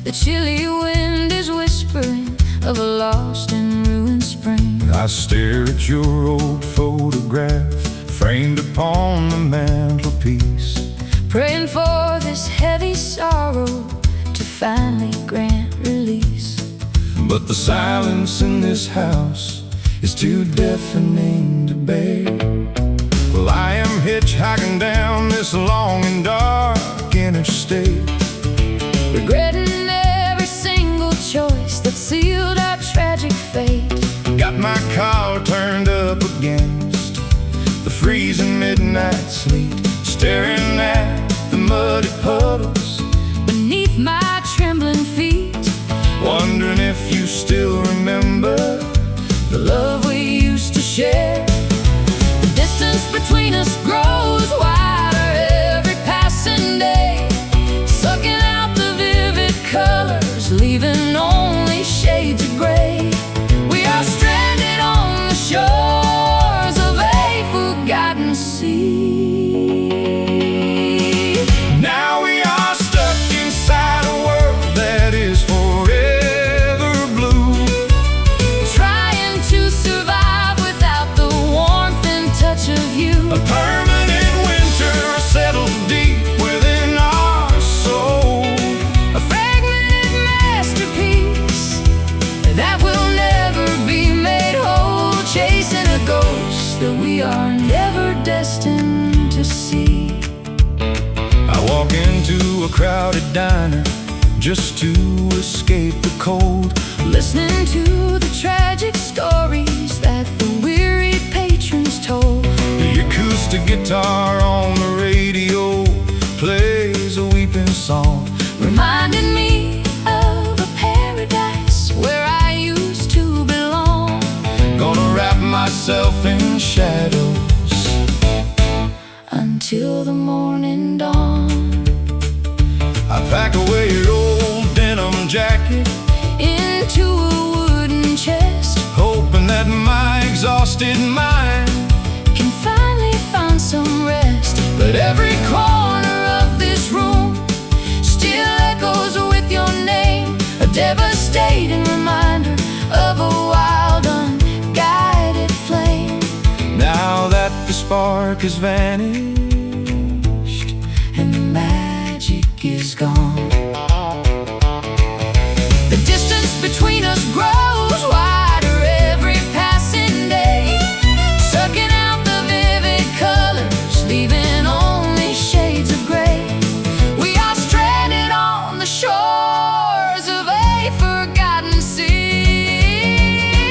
The chilly wind is whispering of a lost and ruined spring. I stare at your old photograph framed upon the mantelpiece, praying for this heavy sorrow to finally grant release. but the silence in this house is too deafening to bear. Well, I am hitchhiking down this long and dark interstate, regretting every single choice that sealed our tragic fate. got my car turned up against the freezing midnight sleet, staring at the muddy puddles beneath my trembling feet, wondering if you still remember the love we used to share. The distance between us grows wider every passing day, sucking out the vivid colors, leaving only shades of gray. We are stranded on the shores of a forgotten sea. Now we are stuck inside a world that is forever blue, Trying to survive without the warmth and touch of you. a permanent winter settled deep within our soul, A fragmented masterpiece that will never be made whole, chasing a ghost that we are never destined to see. I walk into a crowded diner just to escape the cold, Listening to the tragic stories that the weary patrons told. the acoustic guitar on the radio plays a weeping song, Reminding me of a paradise where I used to belong. gonna wrap myself in shadows Until the morning dawn, I pack away your old denim jacket, into a wooden chest, hoping that my exhausted mind can finally find some rest. But every corner of this room still echoes with your name, a devastating reminder of a wild, unguided flame. now that the spark has vanished And the magic is gone. The distance between us grows wider every passing day, sucking out the vivid colors, leaving only shades of gray. We are stranded on the shores of a forgotten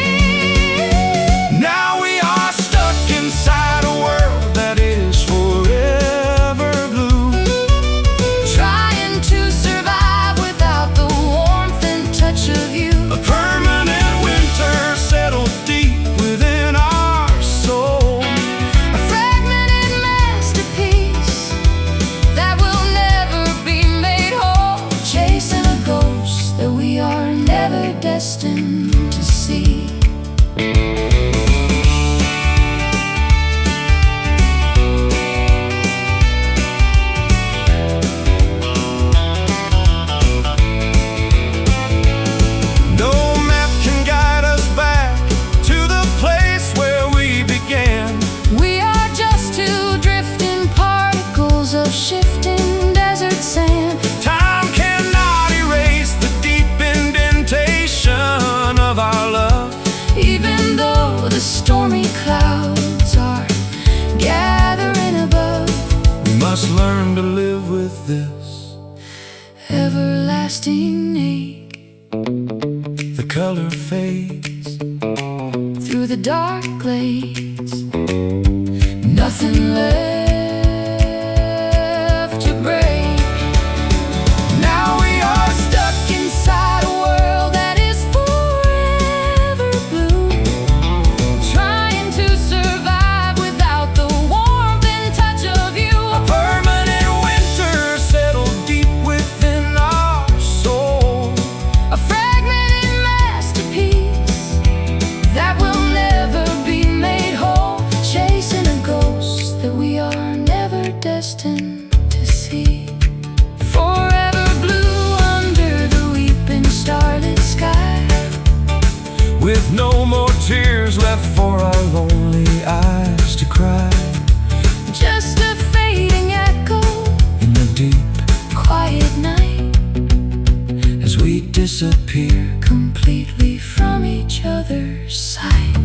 sea. Now we are stuck inside a world that is forever blue, Trying to survive without the warmth and touch of you. a permanent winter settled deep within our soul, A fragmented masterpiece that will never be made whole, chasing a ghost that we are never destined to see. no map can guide us back to the place where we began. We are just two drifting particles of shifting desert sand. Time cannot erase the deep indentation of our love, Even though the stormy clouds are gathering above, we must learn to live with this everlasting ache the color fades through the dark glades. Nothing left to break. Now we are stuck inside a world that is forever blue, trying to survive without the warmth and touch of you. a permanent winter settled deep within our soul, A fragmented masterpiece that will never be made whole, chasing a ghost that we we disappear completely from each other's sight.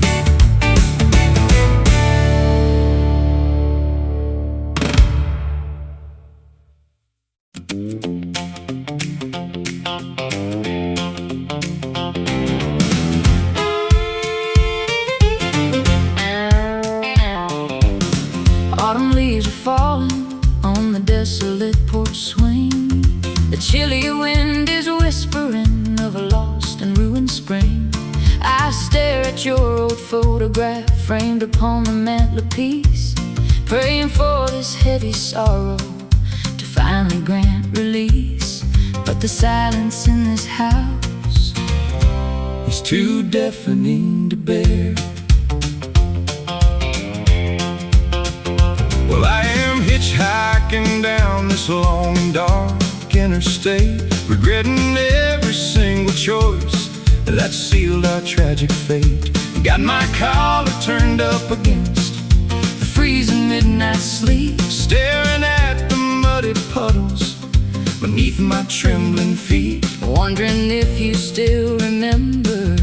Autumn leaves are falling on the desolate porch swing. The chilly wind is whispering of a lost and ruined spring. I stare at your old photograph framed upon the mantelpiece, praying for this heavy sorrow to finally grant release. But the silence in this house is too deafening to bear. Well, I am hitchhiking down this long and dark interstate, regretting every single choice that sealed our tragic fate. Got my collar turned up against the freezing midnight sleep, staring at the muddy puddles beneath my trembling feet, wondering if you still remember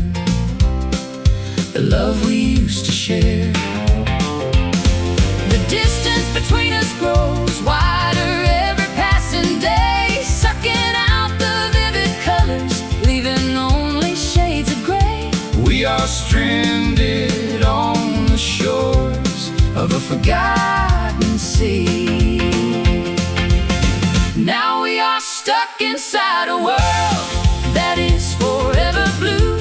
the love we used to share. The distance between us grows wider every passing day, sucking out the vivid colors, leaving only shades of gray. We are stranded on the shores of a forgotten sea. Now we are stuck inside a world that is forever blue,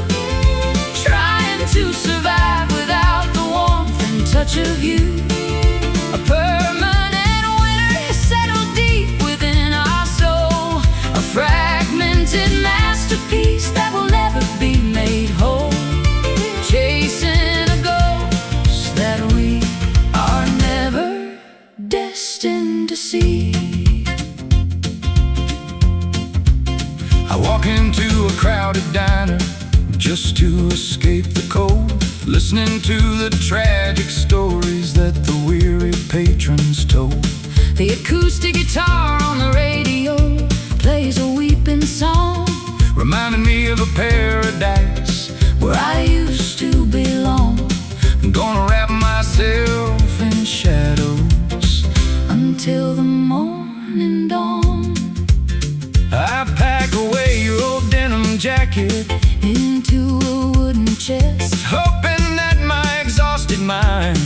trying to survive without the warmth and touch of you. A permanent winter has settled deep within our soul, a fragmented masterpiece that will never be made whole, chasing a ghost that we are never destined to see. I walk into a crowded diner just to escape the cold, listening to the tragic stories that the weary patrons told. The acoustic guitar on the radio plays a weeping song, reminding me of a paradise where I used to belong. I'm gonna wrap myself in shadows until the morning dawn. I pack away your old denim jacket into a wooden chest, hoping that my exhausted mind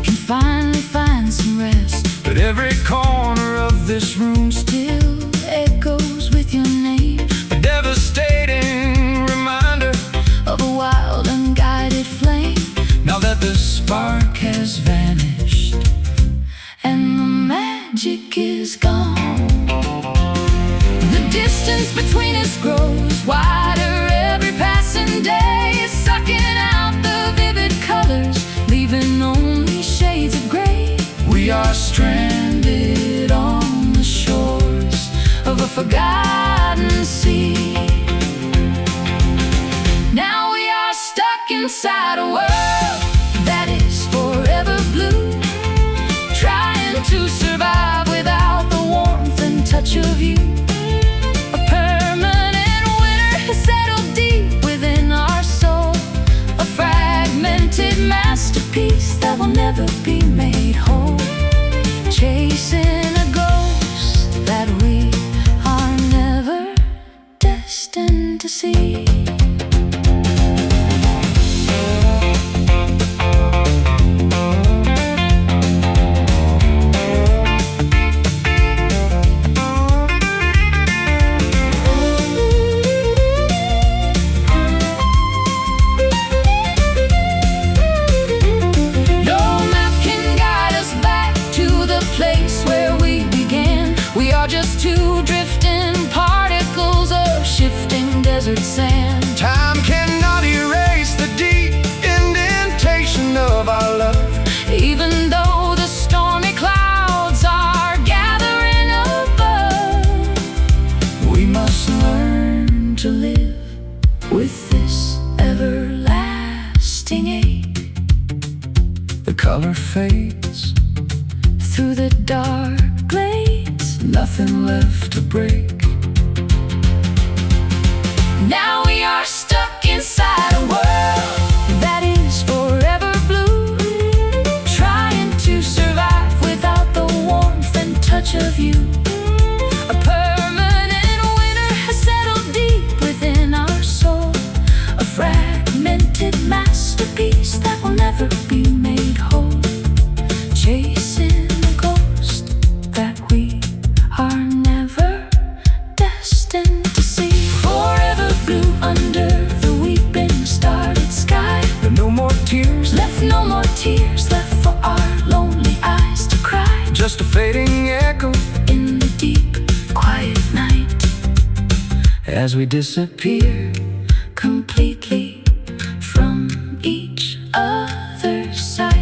can finally find some rest. But every corner of this room still echoes with your name, a devastating reminder of a wild, unguided flame. Now that the spark has vanished and the magic is gone, the distance between us grows wider every passing day, sucking out the vivid colors, leaving only shades of gray. We are stranded on the shores of a forgotten sea. Now we are stuck inside a world that is forever blue, trying to survive without the warmth and touch of you. A permanent winter has settled deep within our soul, a fragmented masterpiece that will never be made whole, chasing a ghost that we are never destined to see. Just two drifting particles of shifting desert sand. Time cannot erase the deep indentation of our love, even though the stormy clouds are gathering above. We must learn to live with this everlasting ache. The color fades through the dark glades, nothing left to break. Now we are stuck inside a world that is forever blue, trying to survive without the warmth and touch of you. A permanent winter has settled deep within our soul, a fragmented masterpiece that will never be made whole, chasing a ghost that we are never destined to see. Forever blue under the weeping starlit sky. No more tears Left, no more tears left for our lonely eyes to cry. just a fading echo In the deep, quiet night, as we disappear completely from each other's sight.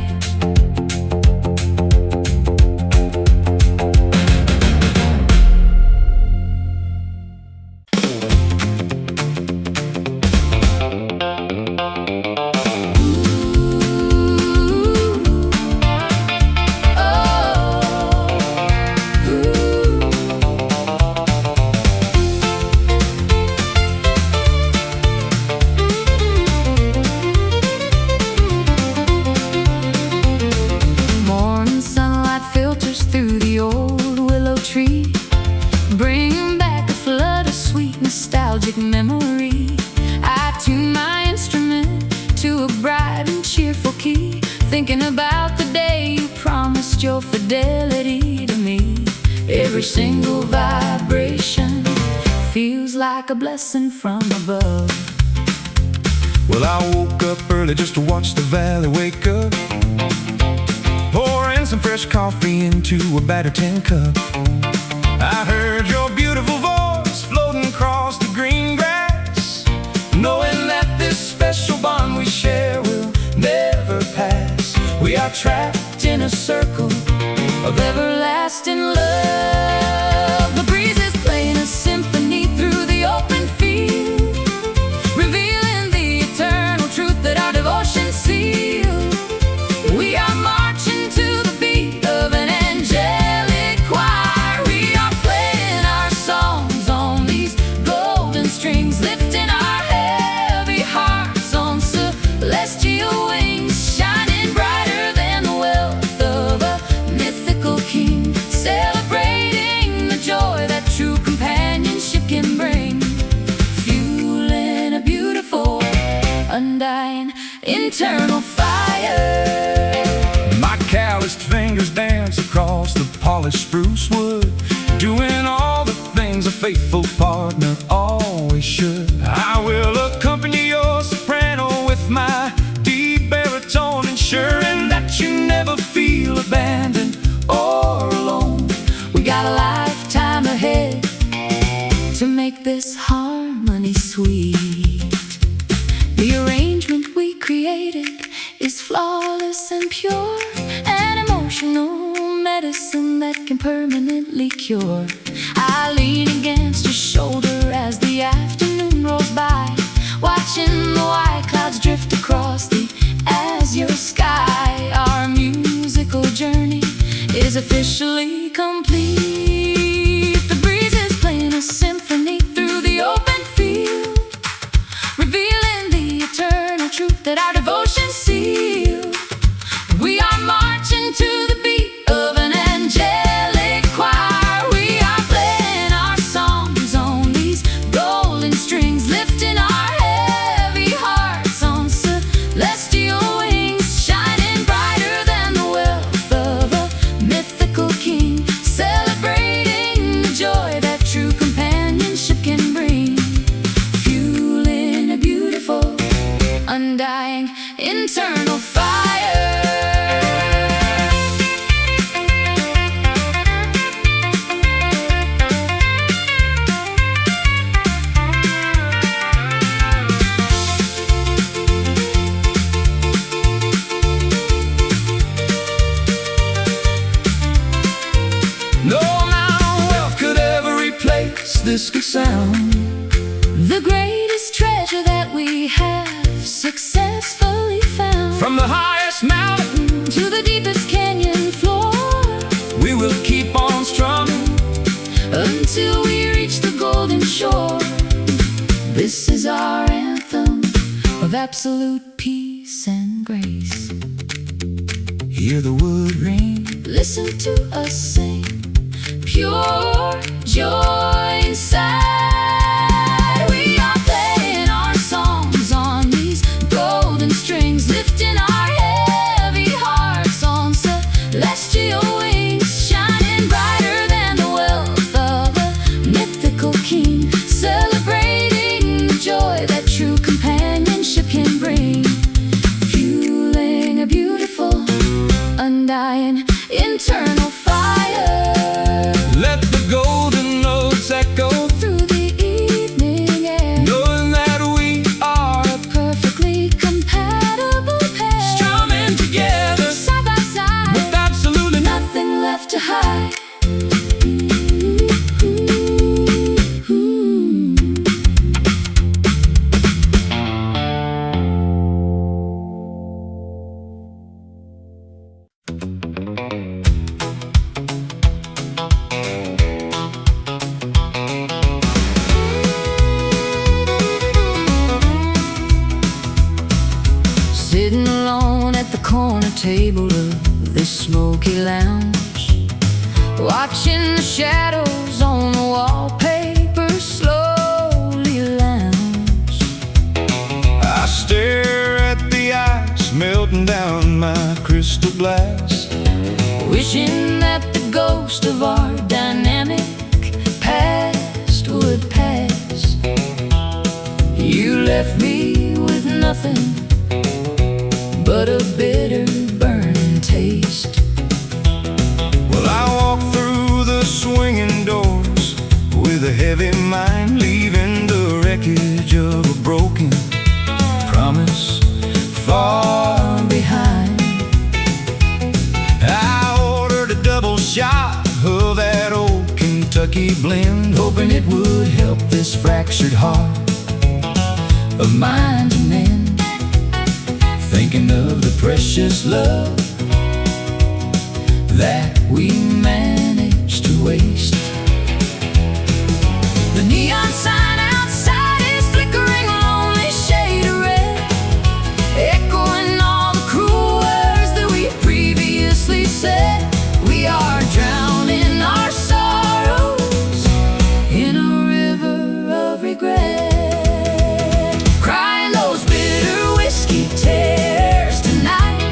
Morning sunlight filters through the old willow tree, bringing back a flood of sweet nostalgic memory. I tune my instrument to a bright and cheerful key, thinking about the day you promised your fidelity to me. Every single vibration feels like a blessing from above. Well, I woke up early just to watch the valley wake up, pouring some fresh coffee into a battered tin cup. I heard your beautiful voice floating across the green grass, knowing that this special bond we share will never pass. We are trapped in a circle Of everlasting love. The breeze is playing a symphony through the open field, revealing the eternal truth that our devotion seals. We are marching to the beat of an angelic choir. We are playing our songs on these golden strings, lifting our heavy hearts on celestial wings, shining brighter than the wealth of a mythical king, celebrating the joy that true companionship can bring, fueling a beautiful, undying, internal fire. My calloused fingers dance across the polished spruce wood, doing all the things a faithful partner always should. I will accompany your soprano with my deep baritone, ensuring that you never feel abandoned or alone. We got a lifetime ahead to make this harmony sweet. The arrangement we created is flawless and pure, an emotional medicine that can permanently cure. I lean against your shoulder as the afternoon rolls by, watching the white clouds drift across the azure sky. Our musical journey is officially complete. The breeze is playing a symphony through the open field, revealing the eternal truth that our devotion seals. We are marching to the beat of an angelic choir. We are playing our songs on these golden strings, lifting our heavy hearts on celestial wings, shining brighter than the wealth of a mythical king, celebrating the joy that true companionship can bring, fueling a beautiful, undying, internal fire. No amount of wealth could ever replace this good sound. The greatest treasure that we have successfully found. From the highest mountain To the deepest canyon floor, we will keep on strumming, until we reach the golden shore. This is our anthem of absolute peace and grace. Hear the wood ring, listen to us sing, pure joy inside. We are playing our songs on these golden strings, lifting our heavy hearts on celestial wings, shining brighter than the wealth of a mythical king, celebrating the joy that true companionship can bring, fueling a beautiful, undying, internal fire. let the golden notes echo Through the evening air, knowing that we are a perfectly compatible pair, strumming together side by side, with absolutely nothing left to hide. Sitting alone at the corner table of this smoky lounge, watching the shadows on the wallpaper slowly lounge. I stare at the ice melting down my crystal glass, Wishing that the ghost of our dynamic past would pass. You left me with nothing but a bitter burning taste. well, I walk through the swinging doors with a heavy mind, leaving the wreckage of a broken promise far Behind, I ordered a double shot of that old Kentucky blend, hoping it would help this fractured heart of mine to mend. Thinking of the precious love that we managed to waste. the neon sign outside is flickering a lonely shade of red, echoing all the cruel words that we previously said. We are drowning our sorrows in a river of regret, crying those bitter whiskey tears tonight,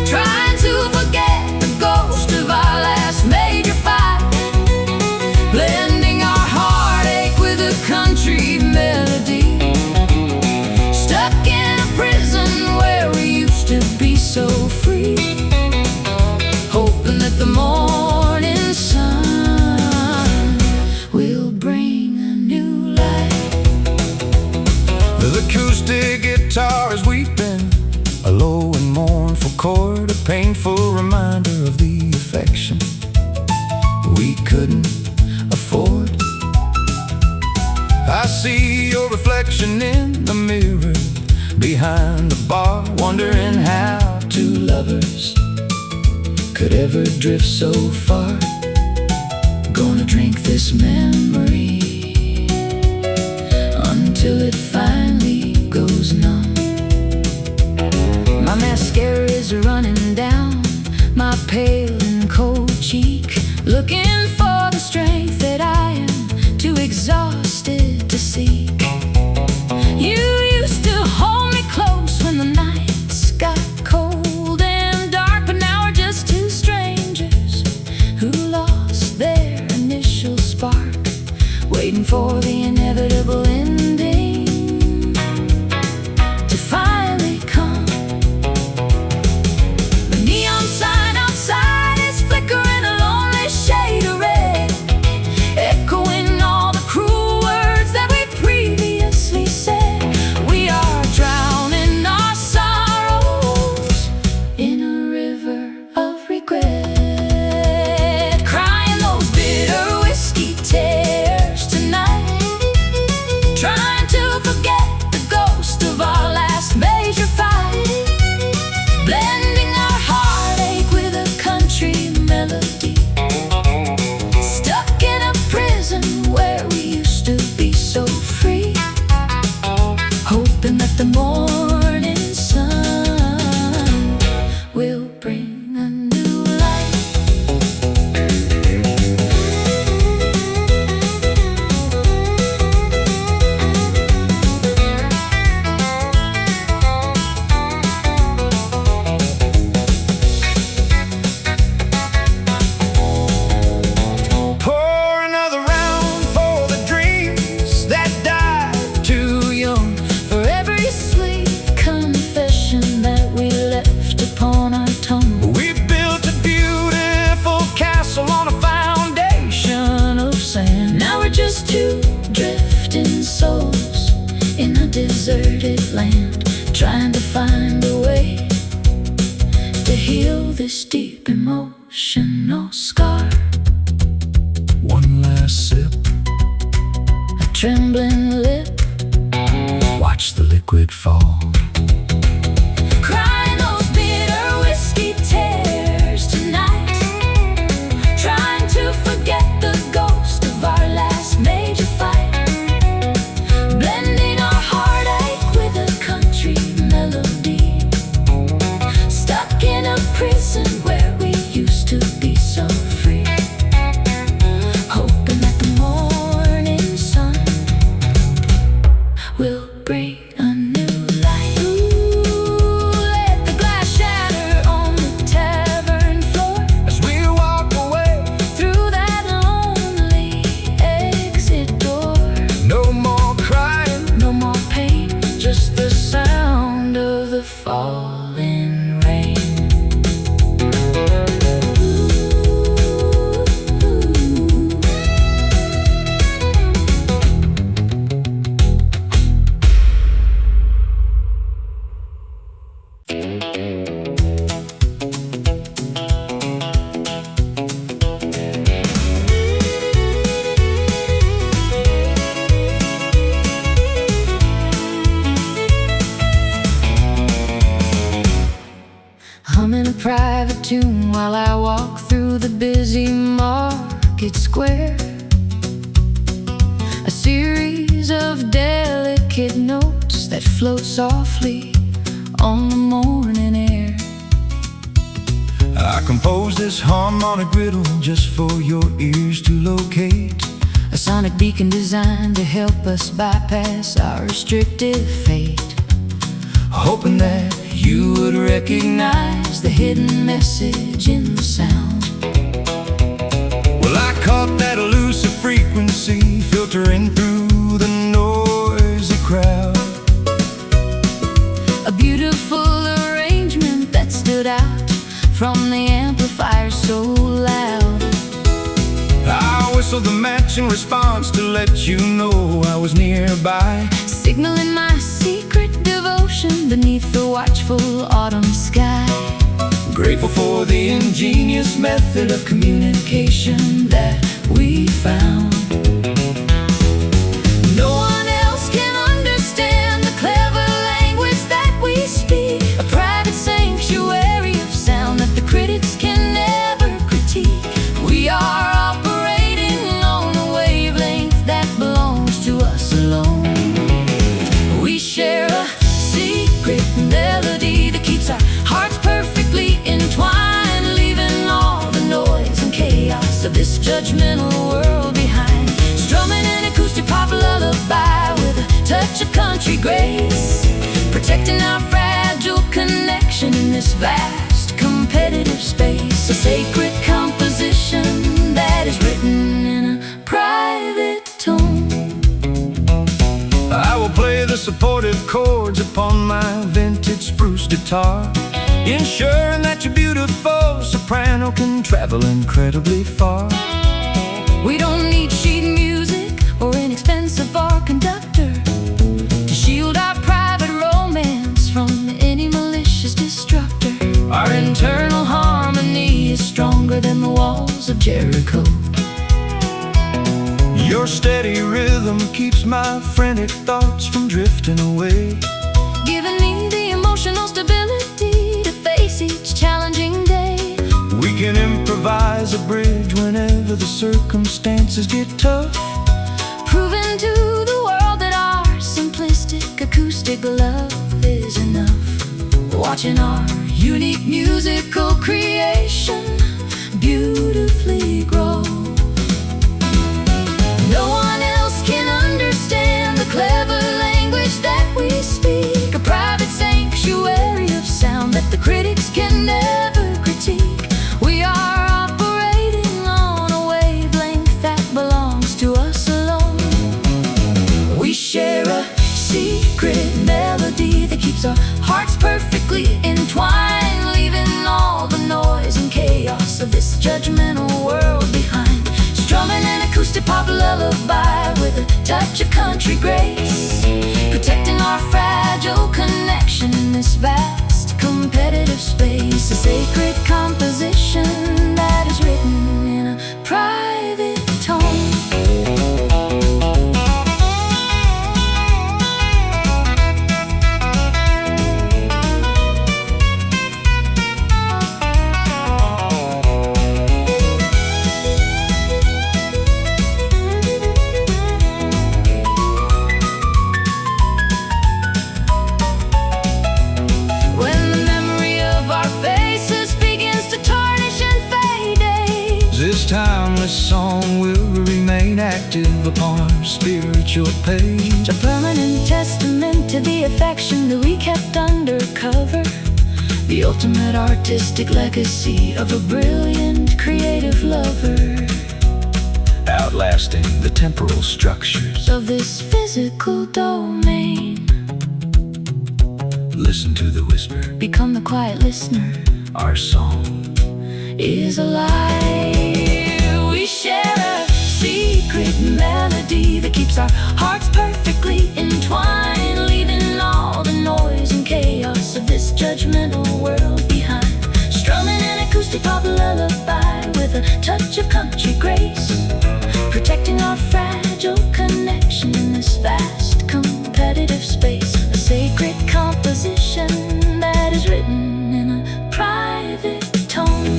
trying to forget the ghost of our last major fight, blending our heartache with a country melody, stuck in a prison where we used to be so free, hoping that the morning sun will bring a new light. The acoustic guitar is weeping, a low and mournful chord, a painful reminder of the affection we couldn't afford. I see your reflection in the mirror behind the bar, wondering how two lovers could ever drift so far. Gonna drink this memory until it finally goes numb. My mascara is running down my pale and cold cheek, looking for the strength that I am too exhausted to seek. You used to hold me close when the nights got cold and dark, but now we're just two strangers who lost their initial spark, waiting for the inevitable ending deep emotional scar. One last sip, A trembling lip, watch the liquid fall. crying those bitter whiskey tears tonight, trying to forget the ghost of our last major fight, blending our heartache with a country melody, stuck in a prison where we used to be so free, hoping that the morning sun will bring a new light. Ooh, let the glass shatter on the tavern floor, As we walk away, through that lonely exit door. no more crying, No more pain, just the sound of the falling rain. Humming a private tune while I walk through the busy market square, a series of delicate notes that float softly on the morning air. I composed this harmonic riddle just for your ears to locate. A sonic beacon designed to help us bypass our restrictive fate, Hoping that you would recognize the hidden message in the sound. well, I caught that elusive frequency filtering through the noisy crowd. A beautiful arrangement that stood out from the amplifier so loud. I whistled the match in response to let you know I was nearby. Signaling my secret devotion beneath the watchful autumn sky. Grateful for the ingenious method of communication that we found. No one else can understand the clever language that we speak, a private sanctuary of sound that the critics can never critique. We are operating on a wavelength that belongs to us alone. We share a secret melody that keeps our hearts perfectly entwined, leaving all the noise and chaos of this judgmental world behind. Strumming an acoustic pop lullaby with a touch of country grace, protecting our fragile connection in this vast competitive space. A sacred composition that is written in a private tone. I will play the supportive chords upon my vintage spruce guitar, ensuring that your beautiful soprano can travel incredibly far. We don't need sheet music or an expensive bar conductor to shield our private romance from any malicious destructor. Our internal harmony is stronger than the walls of Jericho. Your steady rhythm keeps my frantic thoughts from drifting away, Giving me the emotional stability to face each challenging day. we can improvise a bridge whenever the circumstances get tough. Proving to the world that our simplistic acoustic love is enough. Watching our unique musical creation beautifully grow. No one else can understand the clever language that we speak, a private sanctuary of sound that the critics can never critique. We are operating on a wavelength that belongs to us alone. We share a secret melody that keeps our hearts perfectly entwined, leaving all the noise and chaos of this judgmental world behind. Strumming an acoustic pop lullaby with a touch of country grace, protecting our fragile connection in this vast competitive space. A sacred composition that is written in a private tone. This timeless song will remain active upon our spiritual page, a permanent testament to the affection that we kept undercover, the ultimate artistic legacy of a brilliant creative lover, outlasting the temporal structures of this physical domain. Listen to the whisper, become the quiet listener. Our song is alive. We share a secret melody that keeps our hearts perfectly entwined, leaving all the noise and chaos of this judgmental world behind. Strumming an acoustic pop lullaby with a touch of country grace, protecting our fragile connection in this vast competitive space. A sacred composition that is written in a private tone.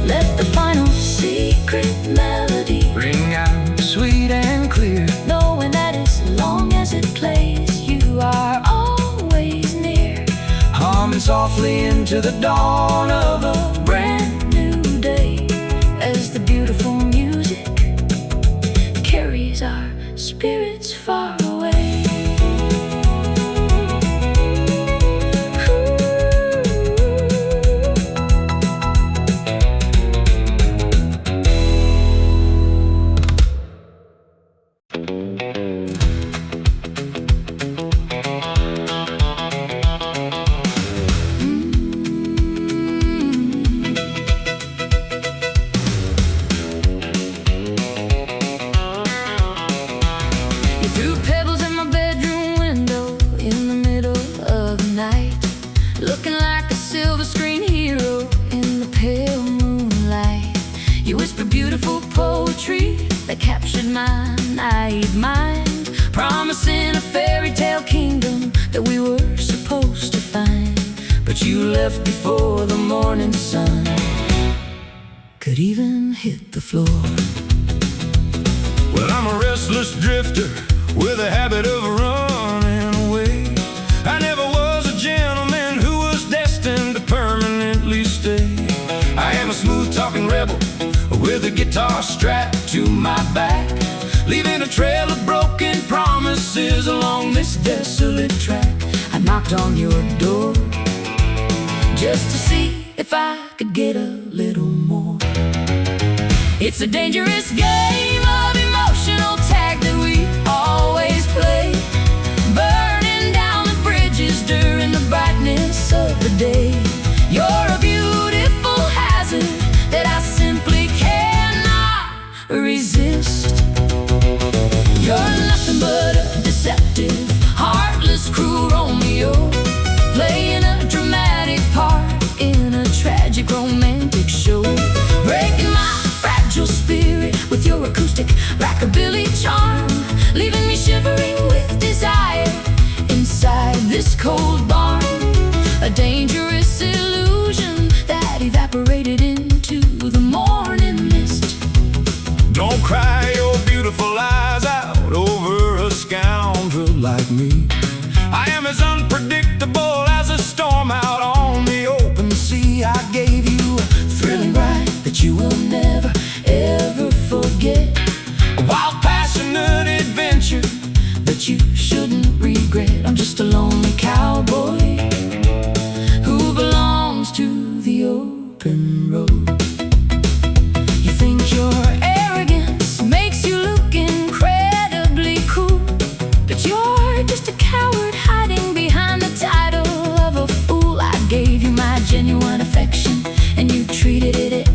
Let the final secret melody ring out sweet and clear, knowing that as long as it plays, you are always near. Humming softly into the dawn of a brand new day, as the beautiful music carries our spirits far away. Looking like a silver screen hero in the pale moonlight, you whisper beautiful poetry that captured my naive mind, promising a fairy tale kingdom that we were supposed to find. But you left before the morning sun could even hit the floor. Well, I'm a restless drifter with a habit of running away. I never was a gentleman who was destined to permanently stay. I am a smooth-talking rebel with a guitar strapped to my back, leaving a trail of broken promises along this desolate track. I knocked on your door just to see if I could get a little more. It's a dangerous game of emotional tag that we always play, burning down the bridges during the brightness of the day. You're a beautiful hazard that I simply cannot resist. You're nothing but a deceptive, heartless, cruel Romeo, playing a dramatic part in a tragic romantic show, breaking my fragile spirit with your acoustic rockabilly charm, leaving me shivering with desire inside this cold barn. A dangerous illusion that evaporated into the morning mist. Don't cry your beautiful eyes out over a scoundrel like me. I am as unpredictable as a storm out on the open sea. I gave you a thrilling ride that you will never, ever forget, a wild, passionate adventure that you shouldn't regret. I'm just a lonely cowboy who belongs to the open road. You think your arrogance makes you look incredibly cool, but you're just a coward hiding behind the title of a fool. I gave you my genuine affection and you treated it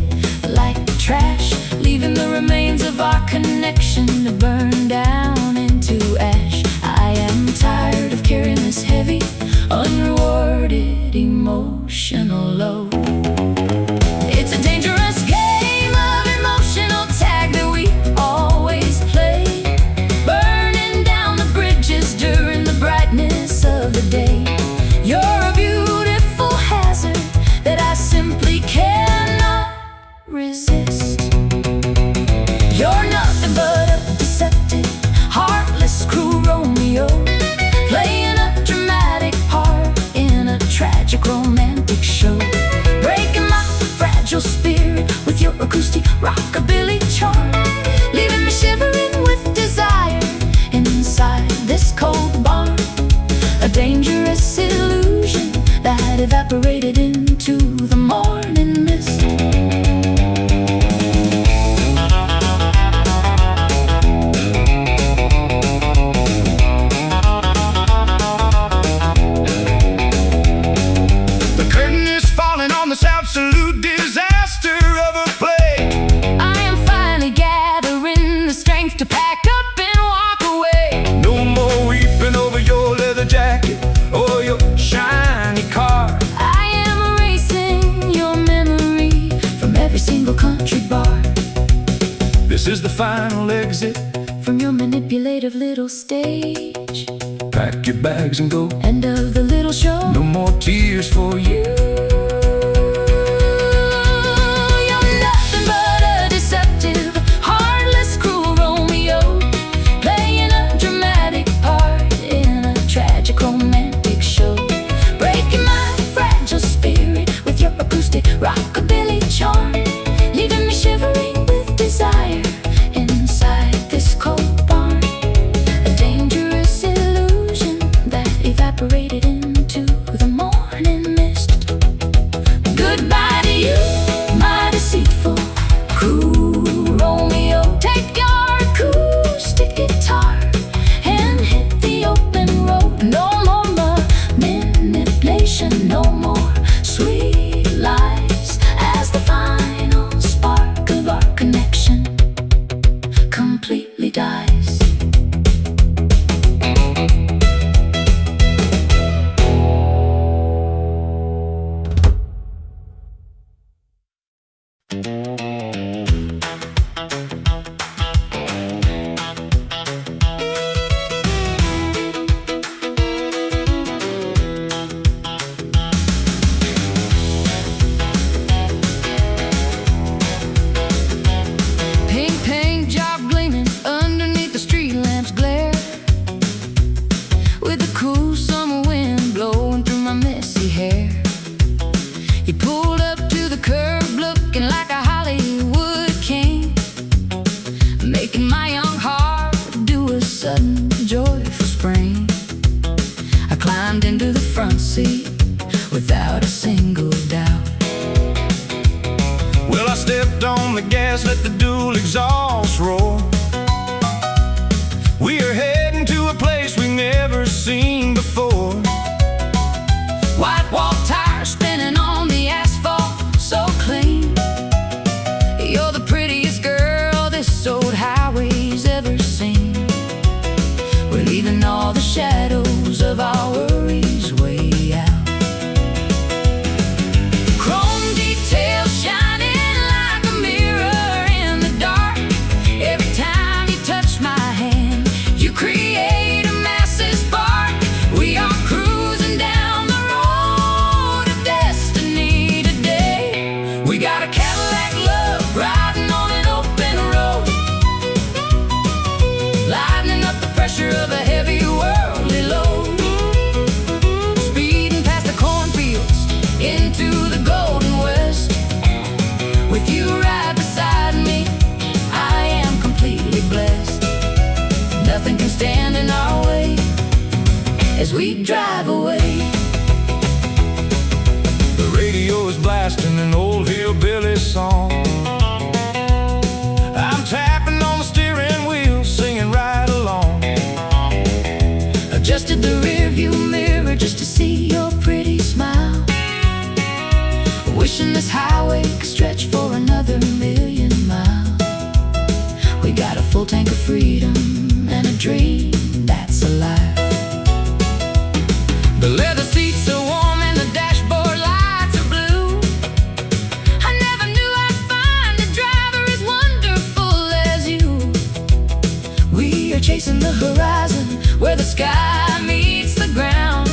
like trash, leaving the remains of our connection to burn down into ash. I am tired of carrying this heavy, unrewarded emotional load. evaporated into the morning mist. The curtain is falling on this absolute disaster of a play. I am finally gathering the strength to pack up and walk away. No more weeping over your leather jacket or your shiny car. I am erasing your memory from every single country bar. This is the final exit from your manipulative little stage. Pack your bags and go. End of the little show. No more tears for you. You're nothing but a deceptive, heartless, cruel Romeo, playing a dramatic part in a tragic romantic show, breaking my fragile spirit with your acoustic rockabilly charm, leaving me shivering with desire inside this cold barn. A dangerous illusion that evaporated into the morning mist. Goodbye to you, my deceitful, cruel Romeo. Take your acoustic guitar and hit the open road. No more manipulation, no more sweet lies, as the final spark of our connection completely dies. Pink paint job gleaming underneath the street lamp's glare, with the cool summer wind blowing through my messy hair. You pulled up to the curb looking like a Hollywood king, making my young heart do a sudden joyful spring. I climbed into the front seat without a single doubt. Well, I stepped on the gas, let the dual exhaust roar. We are heading to a place we've never seen before. White wall tires spinning on the asphalt so clean. You're the prettiest girl this old highway's ever seen. We're leaving all the shadows of our worries way out. Chrome details shining like a mirror in the dark. Every time you touch my hand, you create a massive spark. We are cruising down the road of destiny today. We got a Cadillac love riding on an open road, lightening up the pressure of a heavy worldly load, speeding past the cornfields into the golden west. With you right beside me, I am completely blessed. Nothing can stand in our way as we drive away. The radio is blasting an old hillbilly song. I'm tapping on the steering wheel, singing right along. Adjusted the rearview mirror just to see your pretty smile, wishing this highway could stretch for another 1,000,000 miles. We got a full tank of freedom and a dream that's alive. The leather seats are warm and the dashboard lights are blue. I never knew I'd find a driver as wonderful as you. We are chasing the horizon where the sky meets the ground,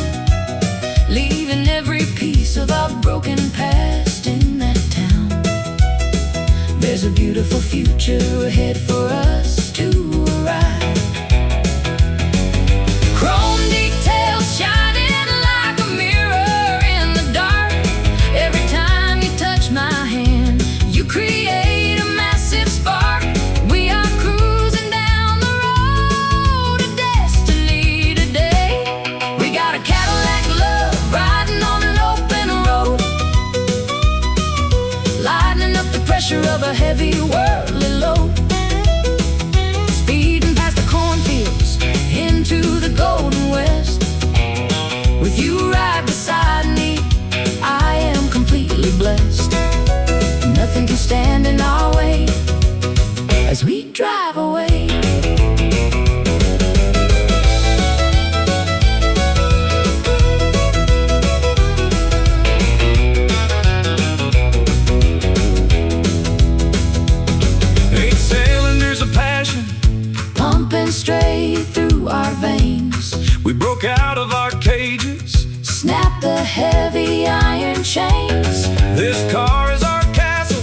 leaving every piece of our broken past in that town. There's a beautiful future ahead for us to arrive. Chrome details shining like a mirror in the dark. Every time you touch my hand, you create a massive spark. We are cruising down the road of destiny today. We got a Cadillac love riding on an open We broke out of our cages, snap the heavy iron chains. This car is our castle,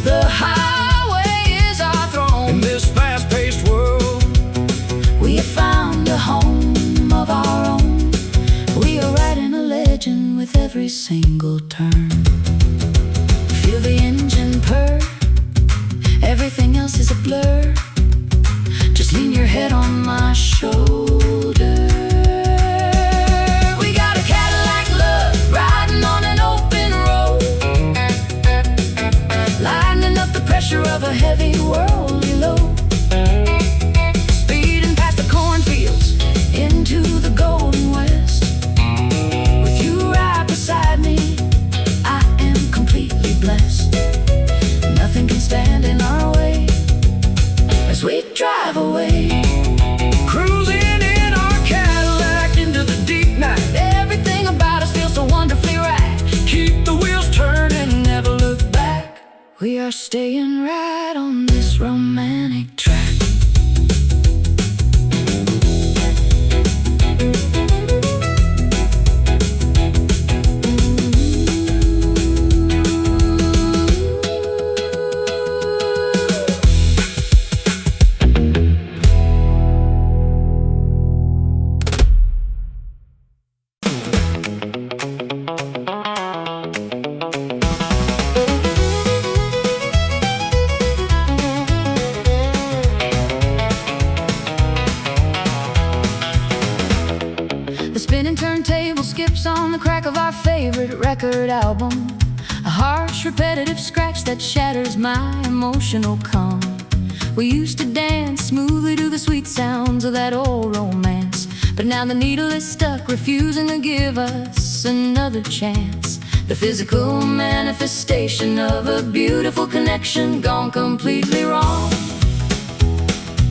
The highway is our throne. in this fast-paced world. We have found a home of our own. We are writing a legend with every single turn. Feel the engine purr, everything else is a blur. Just lean your head on my shoulder. We got a Cadillac love riding on an open road, lightening up the pressure of a heavy worldly load. Speeding past the cornfields into the golden west. With you right beside me, I am completely blessed. Nothing can stand in our way as we drive away. Cruising in our Cadillac into the deep night. Everything about us feels so wonderfully right. Keep the wheels turning, Never look back. We are staying right on this romantic track. The spinning turntable skips on the crack of our favorite record album. A harsh, repetitive scratch that shatters my emotional calm. We used to dance smoothly to the sweet sounds of that old romance, but now the needle is stuck, refusing to give us another chance. The physical manifestation of a beautiful connection gone completely wrong.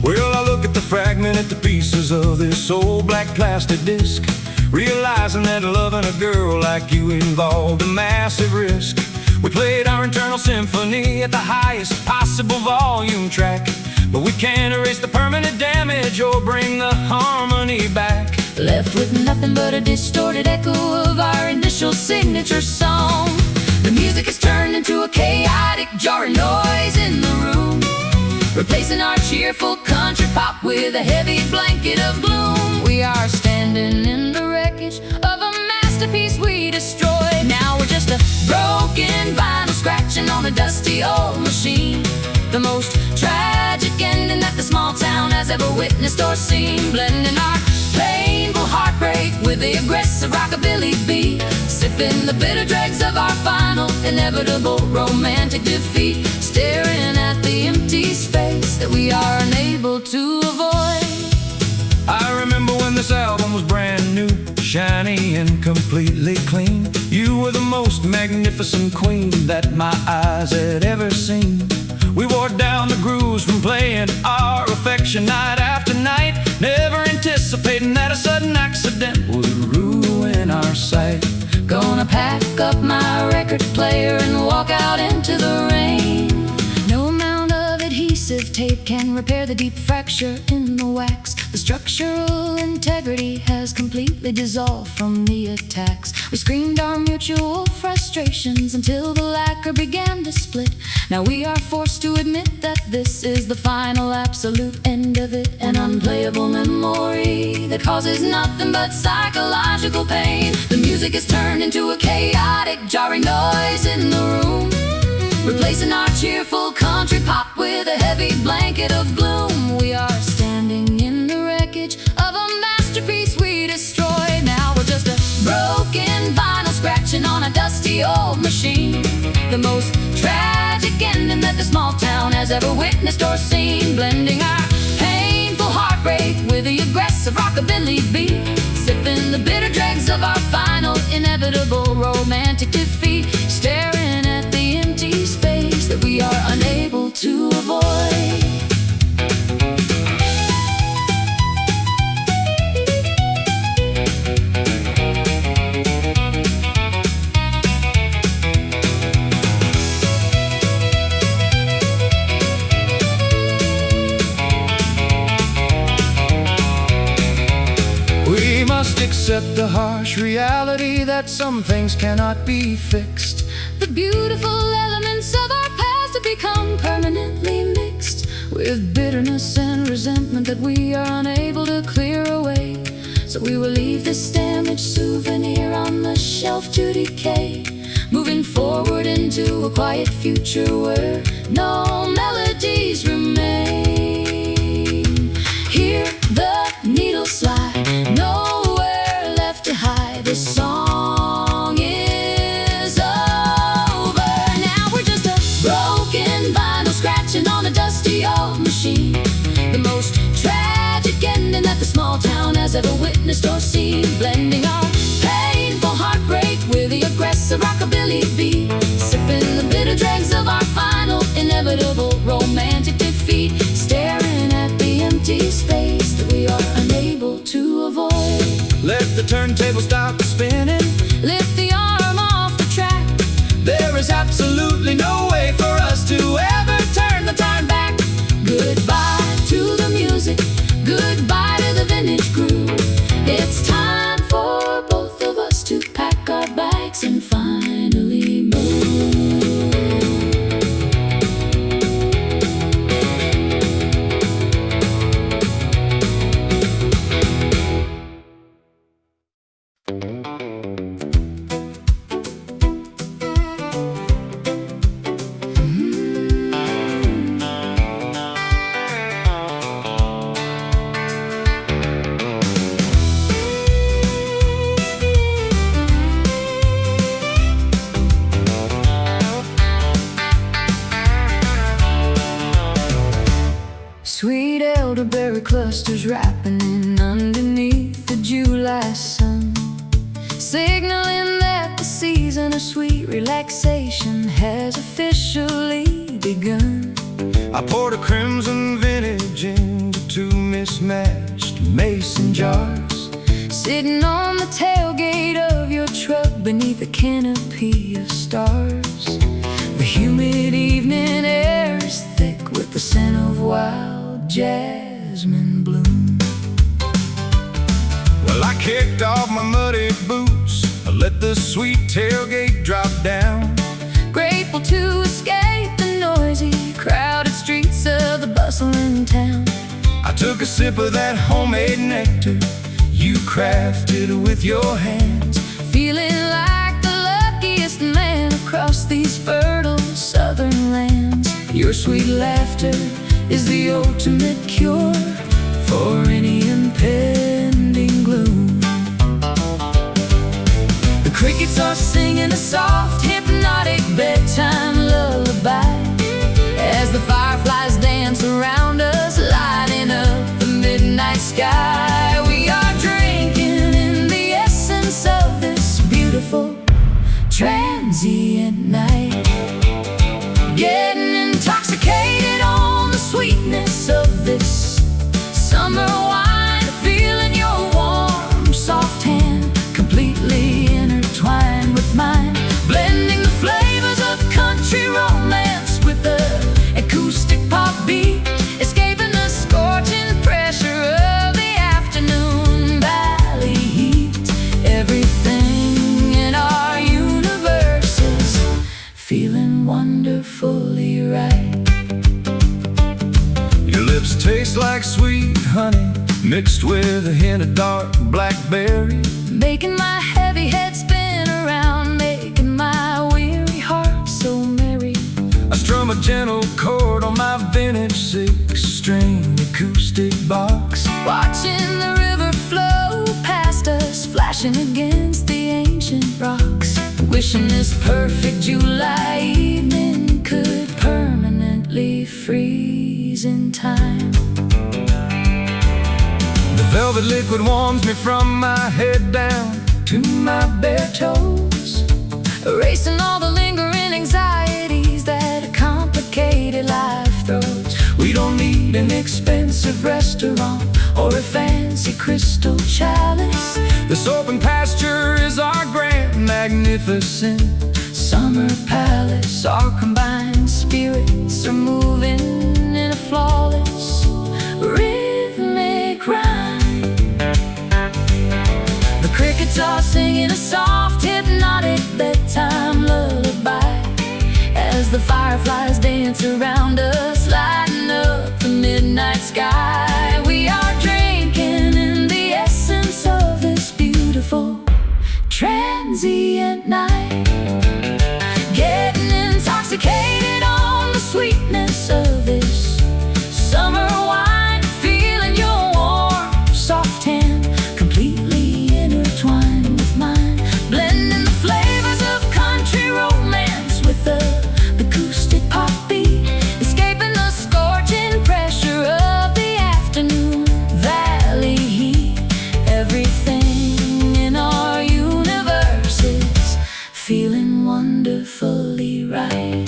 Well, I look at the fragmented the pieces of this old black plastic disc, realizing that loving a girl like you involved a massive risk. We played our internal symphony at the highest possible volume track, but we can't erase the permanent damage or bring the harmony back. Left with nothing but a distorted echo of our initial signature song. The music has turned into a chaotic, jarring noise in the room, replacing our cheerful country pop with a heavy blanket of gloom. We are standing in the wreckage of a masterpiece we destroyed. Now we're just a broken vinyl scratching on a dusty old machine. The most tragic ending that the small town has ever witnessed or seen. Blending our painful heartbreak with the aggressive rockabilly beat, sipping the bitter dregs of our final inevitable romantic defeat, staring at the empty space that we are unable to avoid. I remember when this album was brand new, shiny and completely clean. You were the most magnificent queen that my eyes had ever seen. We wore down the grooves from playing our affection night after night, never anticipating that a sudden accident would ruin our sight. Gonna pack up my record player and walk out into the rain. No amount of adhesive tape can repair the deep fracture in the wax. The structural integrity has completely dissolved from the attacks. We screamed our mutual frustrations until the lacquer began to split. Now we are forced to admit that this is the final absolute end of it. An unplayable memory that causes nothing but psychological pain. The music is turned into a chaotic, jarring noise in the room, replacing our cheerful country pop with a heavy blanket of gloom. We are standing in the wreckage of a masterpiece we destroyed. Now we're just a broken vinyl scratching on a dusty old machine. The most tragic ending that the small town has ever witnessed or seen. Blending our painful heartbreak with the aggressive rockabilly beat, sipping the bitter dregs of our final inevitable romantic defeat, staring at the empty space that we are unable to avoid. must accept the harsh reality that some things cannot be fixed. The beautiful elements of our past have become permanently mixed with bitterness and resentment that we are unable to clear away. So we will leave this damaged souvenir on the shelf to decay, moving forward into a quiet future where no melodies remain. Hear the needle slide, nowhere left to hide. This song is over. Now we're just a broken vinyl scratching on a dusty old machine. The most tragic ending that the small town has ever witnessed or seen, blending our painful heartbreak with the aggressive rockabilly beat, sipping the bitter dregs of our final inevitable romantic defeat, staring at the empty space that we are unable to avoid. Let the turntable stop spinning, Lift the arm off the track. there is absolutely no way for us to ever turn the time back. Goodbye to the music, goodbye to the vintage groove. It's time for both of us to pack our bags and finally move. Sweet elderberry clusters ripening underneath the July sun, signaling that the season of sweet relaxation has officially begun. I poured a crimson vintage into two mismatched mason jars, Sitting on the tailgate of your truck beneath a canopy of stars. The humid evening air is thick with the scent of wild jasmine bloom. well, I kicked off my muddy boots, I let the sweet tailgate drop down. Grateful to escape the noisy, crowded streets of the bustling town. I took a sip of that homemade nectar you crafted with your hands, Feeling like the luckiest man across these fertile southern lands. Your sweet laughter is the ultimate cure for any impending gloom. The crickets are singing a soft, hypnotic bedtime lullaby as the fireflies dance around us, lighting up the midnight sky. We are drinking in the essence of this beautiful transient night, getting intoxicated on the sweetness of this summer wine, feeling your warm, soft hand completely intertwined with mine, blending the flavors of country romance with the acoustic pop beat, escaping the scorching pressure of the afternoon valley heat. Everything in our universe is feeling wonderfully right. Your lips taste like sweet honey mixed with a hint of dark blackberry, Making my heavy head spin around, making my weary heart so merry. I strum a gentle chord on my vintage six-string acoustic box, Watching the river flow past us, flashing against the ancient rocks. Wishing this perfect July evening could permanently freeze in time. the velvet liquid warms me from my head down to my bare toes, Erasing all the lingering anxieties that a complicated life throws. we don't need an expensive restaurant or a fancy crystal chalice. This open pasture is our grand, magnificent Summer palace, our combined spirits are moving in a flawless rhythmic rhyme. The crickets are singing a soft, hypnotic bedtime lullaby as the fireflies dance around us, lighting up the midnight sky. We are drinking in the essence of this beautiful transient night, getting intoxicated on the sweetness of this summer wine, feeling your warm, soft hand completely intertwined with mine, blending the flavors of country romance with the acoustic pop beat, escaping the scorching pressure of the afternoon valley heat. Everything in our universe is feeling wonderfully right.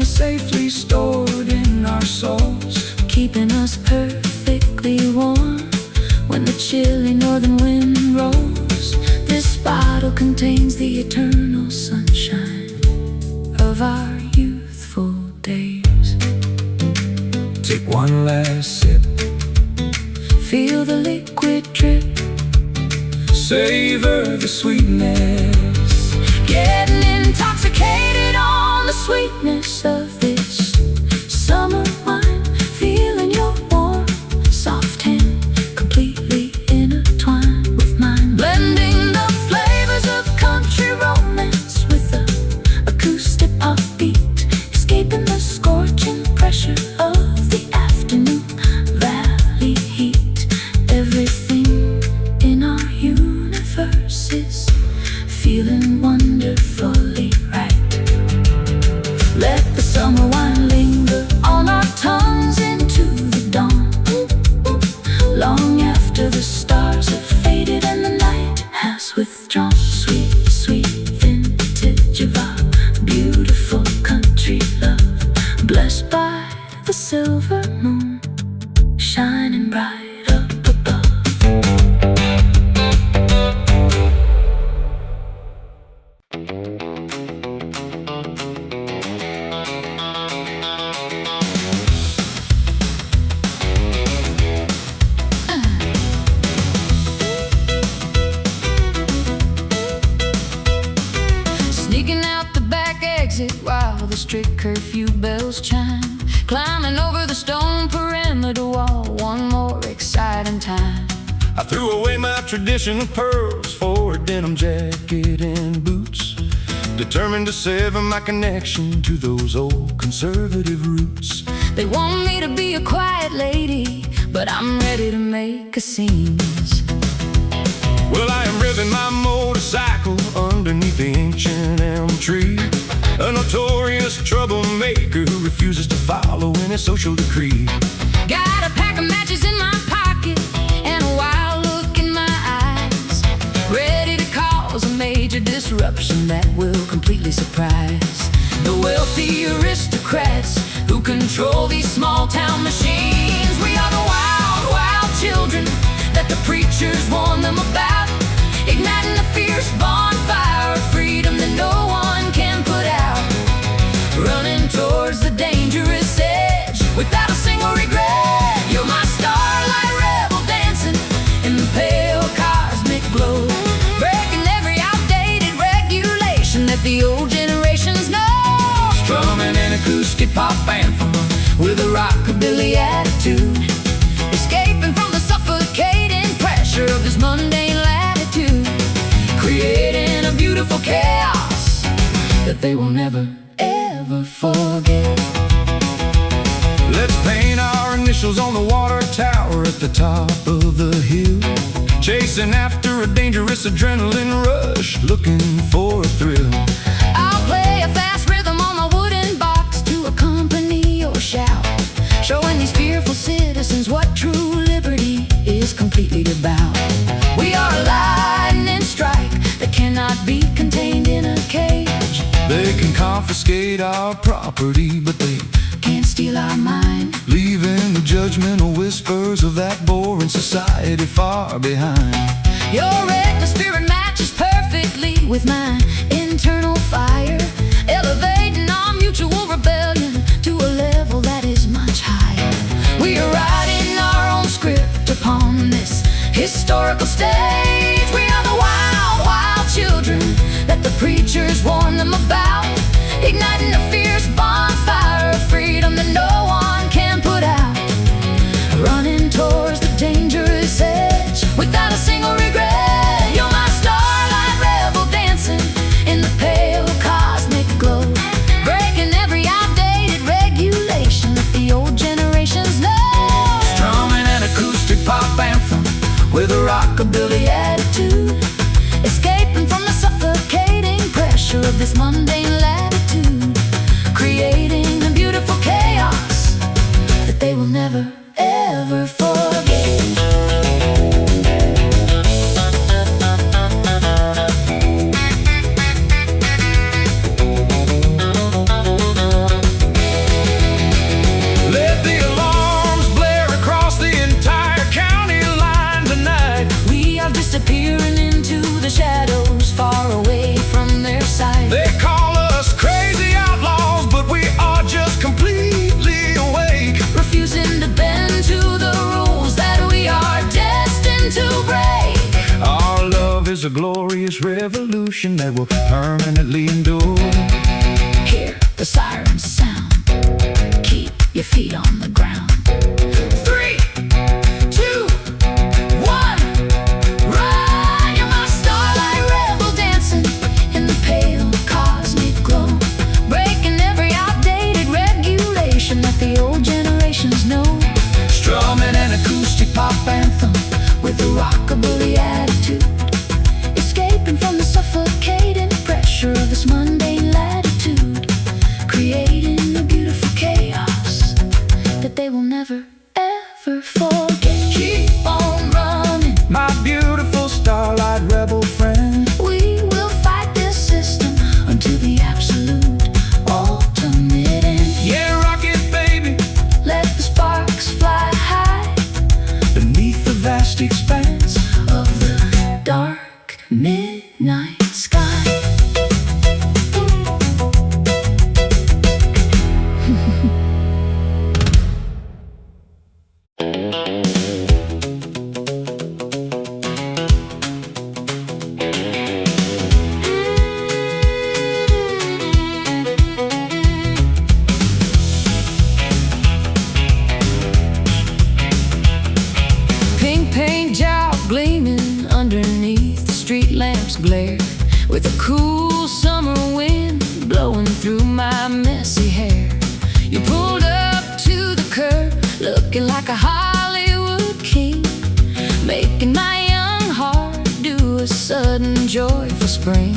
Safely stored in our souls, keeping us perfectly warm when the chilly northern wind rolls. This bottle contains the eternal sunshine of our youthful days. Take one last sip, feel the liquid drip, savor the sweetness, getting intoxicated on the sweetness of this summer wine, feeling your warm, soft hand completely intertwined with mine, blending the flavors of country romance with the acoustic pop beat, escaping the scorching pressure of the afternoon valley heat. Everything in our universe is feeling wonderfully right. Let the summer wine linger on our tongues into the dawn, long after the stars have faded and the night has withdrawn. Sweet, sweet vintage of our beautiful country love, blessed by the silver moon shining bright up above. Sneaking out the back exit while the strict curfew bells chime, climbing over the stone perimeter wall one more exciting time. I threw away my traditional pearls for a denim jacket and boots, determined to sever my connection to those old conservative roots. They want me to be a quiet lady, but I'm ready to make a scene. Well, I am revving my motorcycle underneath the ancient elm tree, a notorious troublemaker who refuses to follow any social decree. Got a pack of matches in my pocket and a wild look in my eyes, ready to cause a major disruption that will completely surprise the wealthy aristocrats who control these small town machines. We are the wild, wild children that the preachers warn them about, igniting a fierce bonfire of freedom that no one can put out, running towards the dangerous edge without a single regret. You're my starlight rebel dancing in the pale cosmic glow, breaking every outdated regulation that the old generations know, strumming an acoustic pop anthem with a rockabilly attitude, escaping from the suffocating pressure of this mundane latitude, creating a beautiful chaos that they will never, ever forget. Let's paint our initials on the water tower at the top of the hill, chasing after a dangerous adrenaline rush, looking for a thrill. I'll play a fast rhythm on my wooden box to accompany your shout, showing these fearful citizens what true liberty is completely about. We are a lightning strike that cannot be contained in a cage. They can confiscate our property, but they can't steal our mind, leaving the judgmental whispers of that boring society far behind. Your reckless spirit matches perfectly with my internal fire, elevating our mutual rebellion to a level that is much higher. We are writing our own script upon this historical stage. We are the wild, wild children that the preachers warn them about, igniting a fierce bonfire of freedom that no one can put out, running towards the dangerous edge without a single regret. You're my starlight rebel dancing in the pale cosmic glow, breaking every outdated regulation that the old generations know. Strumming an acoustic pop anthem with a rockabilly attitude, Escaping from the suffocating pressure of this mundane latitude, creating a beautiful chaos that they will never, ever forget. let the alarms blare across the entire county line tonight. We are disappearing into the shadows, far away from their sight. They call us crazy outlaws, but we are just completely awake, Refusing to bend to the rules that we are destined to break. Our love is a glorious revolution that will permanently endure. Hear the sirens sound, keep your feet on the ground. 3, 2, 1, ride! You're my starlight rebel dancing in the pale cosmic glow, breaking every outdated regulation that the old generations know. Strumming an acoustic pop anthem With a rockabilly attitude, escaping from the suffocating pressure of this mundane latitude, creating a beautiful chaos that they will never, ever forget. Keep on running, my beautiful starlight rebel friend. we will fight this system until the absolute ultimate end. Yeah, rock it, baby, Let the sparks fly high beneath the vast expanse. of the dark midnight sky. Pink paint job gleaming underneath the street lamps glare, with a cool summer wind blowing through my messy hair. You pulled up to the curb looking like a Hollywood king, making my young heart do a sudden joyful spring.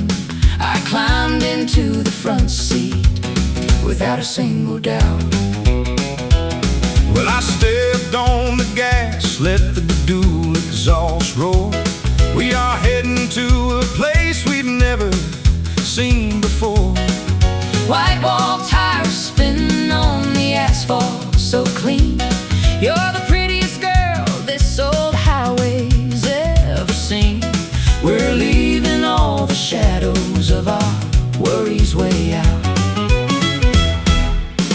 I climbed into the front seat without a single doubt. Well, I stepped on the gas, let the dual exhaust roar. We are heading to a place we've never seen before. White wall tires spinning on the asphalt so clean. You're the prettiest girl this old highway's ever seen. We're leaving all the shadows of our worries way out.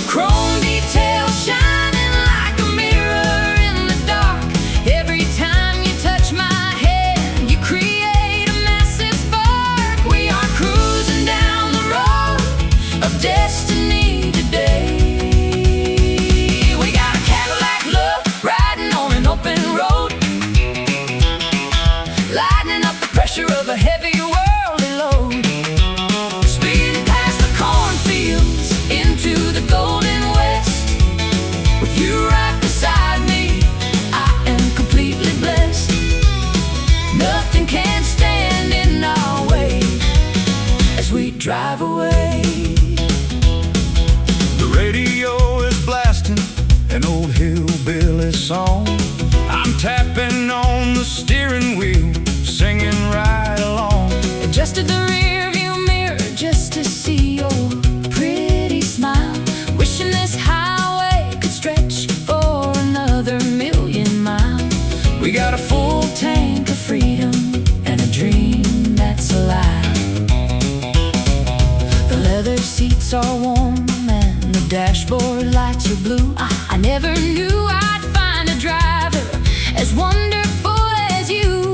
Chrome details shining like a mirror in the dark. Every time you touch my head, you create a massive spark. We are cruising down the road of destiny today. We got a Cadillac look, riding on an open road, lightening up the pressure of a heavy worldly load. Speeding past the cornfields into the golden west. With you right beside me, I am completely blessed. Nothing can stand in our way as we drive away. The radio is blasting an old hillbilly song. I'm tapping on the steering wheel, singing right along. Adjusted the rear just to see your pretty smile. Wishing this highway could stretch for another million miles. We got a full tank of freedom and a dream that's alive. The leather seats are warm and the dashboard lights are blue. I never knew I'd find a driver as wonderful as you.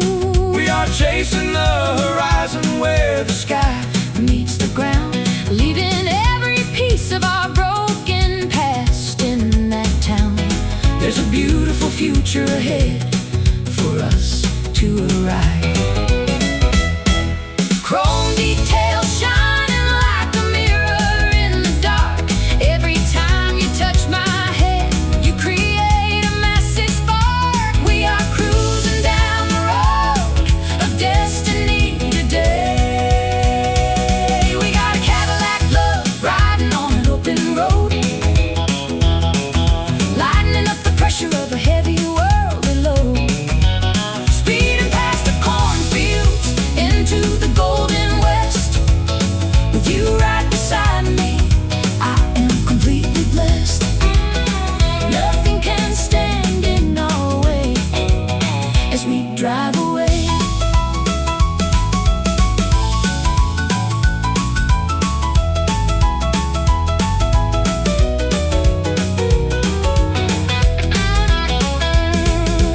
We are chasing the horizon where the sky meets the ground, leaving every piece of our broken past in that town. There's a beautiful future ahead for us to arrive. Chrome details shining like a mirror in the dark. Every time you touch my head, you create a massive spark. We are cruising down the road of destiny today. We got a Cadillac love riding on an open road, lightening up the pressure of a heavy worldly load. Speeding past the cornfields into the golden west. With you right beside me, I am completely blessed. Nothing can stand in our way as we drive away.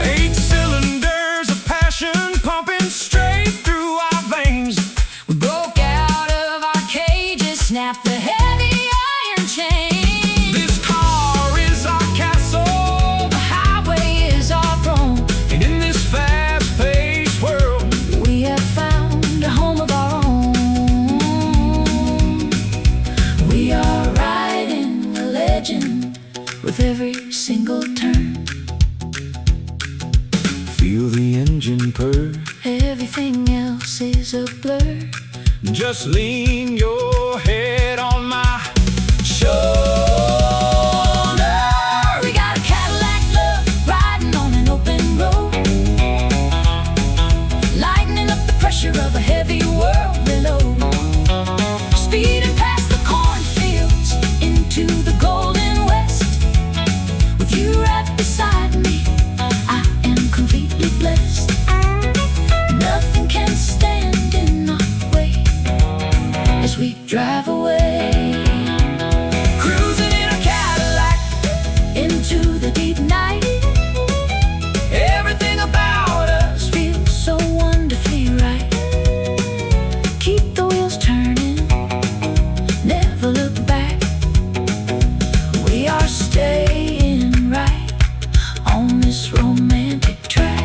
Eight cylinders of passion pumping straight through our veins. We broke out of our cages, snapped the heavy iron chain. This car is our castle, The highway is our throne. and in this fast-paced world, We have found a home of our own. We are riding a legend with every single turn. feel the engine purr. Everything else is a blur. Just lean your head on my shoulder. We got a Cadillac love riding on an open road, lightening up the pressure of a heavy world below. Speeding past the cornfields into the golden west. With you right beside me, I am completely blessed. Nothing can stand in our way as we drive away. Cruising in a Cadillac Into the deep night, everything about us. feels so wonderfully right. Keep the wheels turning, never look back. We are staying right on this romantic track.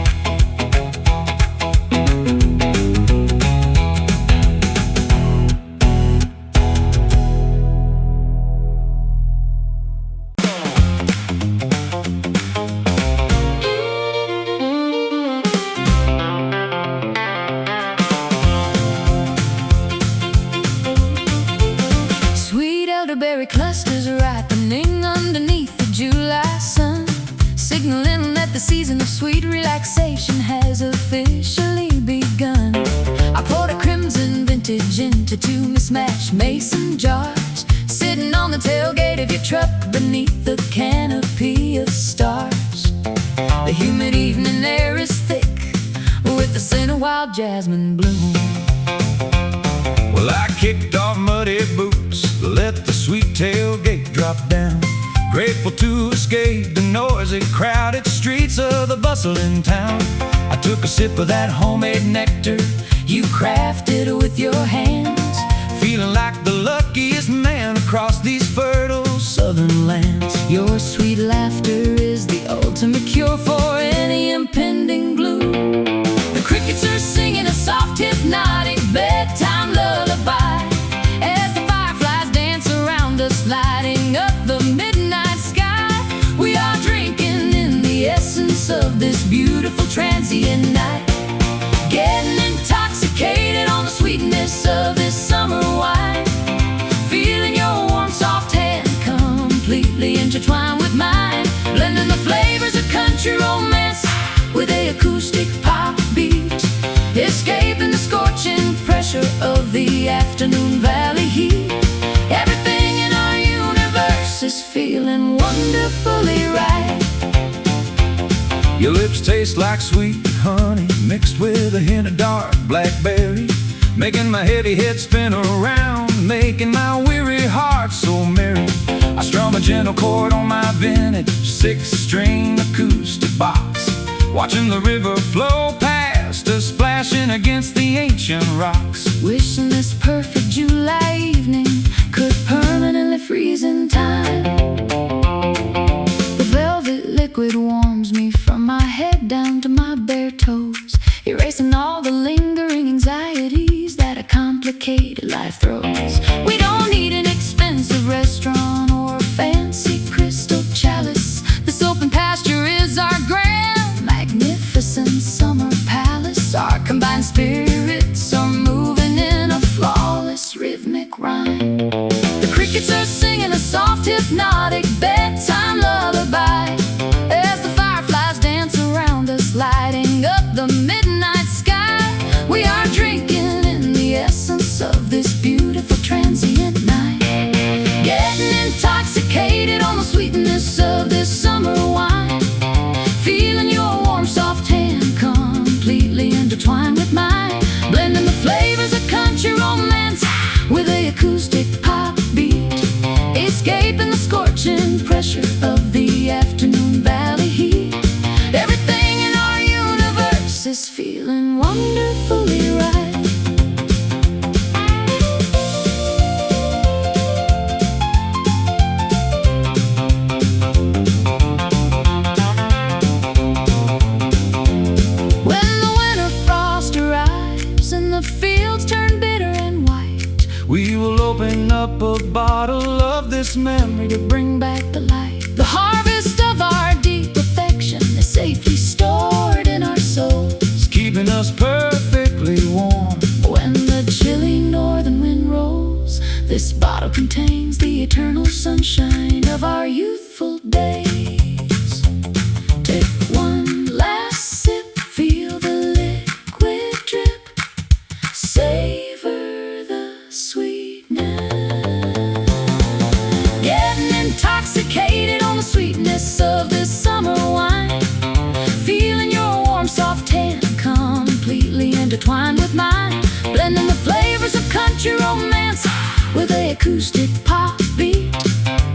Sweet elderberry clusters ripening underneath the July sun, signaling that the season of sweet relaxation has officially begun. I poured a crimson vintage into two mismatched mason jars, sitting on the tailgate of your truck beneath the canopy of stars. The humid evening air is thick with the scent of wild jasmine bloom. Well, I kicked off muddy boots, let the sweet tailgate drop down. Grateful to escape the noisy, crowded streets of the bustling town. I took a sip of that homemade nectar You crafted with your hands, feeling like the luckiest man across these fertile southern lands. your sweet laughter is the ultimate cure for any impending gloom. The crickets are singing a soft, hypnotic bedtime lullaby as the fireflies dance around us, lighting up the midnight sky. We are drinking in the essence of this beautiful transient night, getting intoxicated on the sweetness of this summer wine, feeling your warm, soft hand completely intertwined with mine, blending the flavors of country romance with a acoustic pop beat, escaping the scorching pressure of the afternoon valley is feeling wonderfully right. Your lips taste like sweet honey mixed with a hint of dark blackberry, making my heavy head spin around, making my weary heart so merry. I strum a gentle chord on my vintage 6-string acoustic box, watching the river flow past us, splashing against the ancient rocks. Wishing this perfect July evening could permanently freeze in time. The velvet liquid warms me from my head down to my bare toes, erasing all the lingering anxieties that a complicated life throws. We don't need an expensive restaurant or a fancy crystal chalice. This open pasture is our grand, magnificent summer palace. Our combined spirits are moving in a flawless rhythmic rhyme. The crickets are singing a soft hypnotic bedtime lullaby as the fireflies dance around us, lighting up the midnight sky. We are drinking in the essence of this beautiful transient night, getting intoxicated on the sweetness of this summer wine, feeling your warm soft hand completely intertwined with mine, blending the flavors of country romance with the acoustic pop beat, escaping the scorching pressure of the afternoon valley heat. Everything in our universe is feeling wonderfully right. When the winter frost arrives and the fields turn bitter and white, We will open up a bottle of this memory to bring back the light. The harvest of our deep affection is safely stored in our souls, keeping us perfectly warm. when the chilly northern wind rolls. This bottle contains the eternal sunshine of our youthful days. Take one last sip, feel the liquid drip, savor the sweetness, getting intoxicated on the sweetness of this summer wine, feeling your warm soft hand completely intertwined with mine, blending the flavors of country romance with the acoustic pop beat,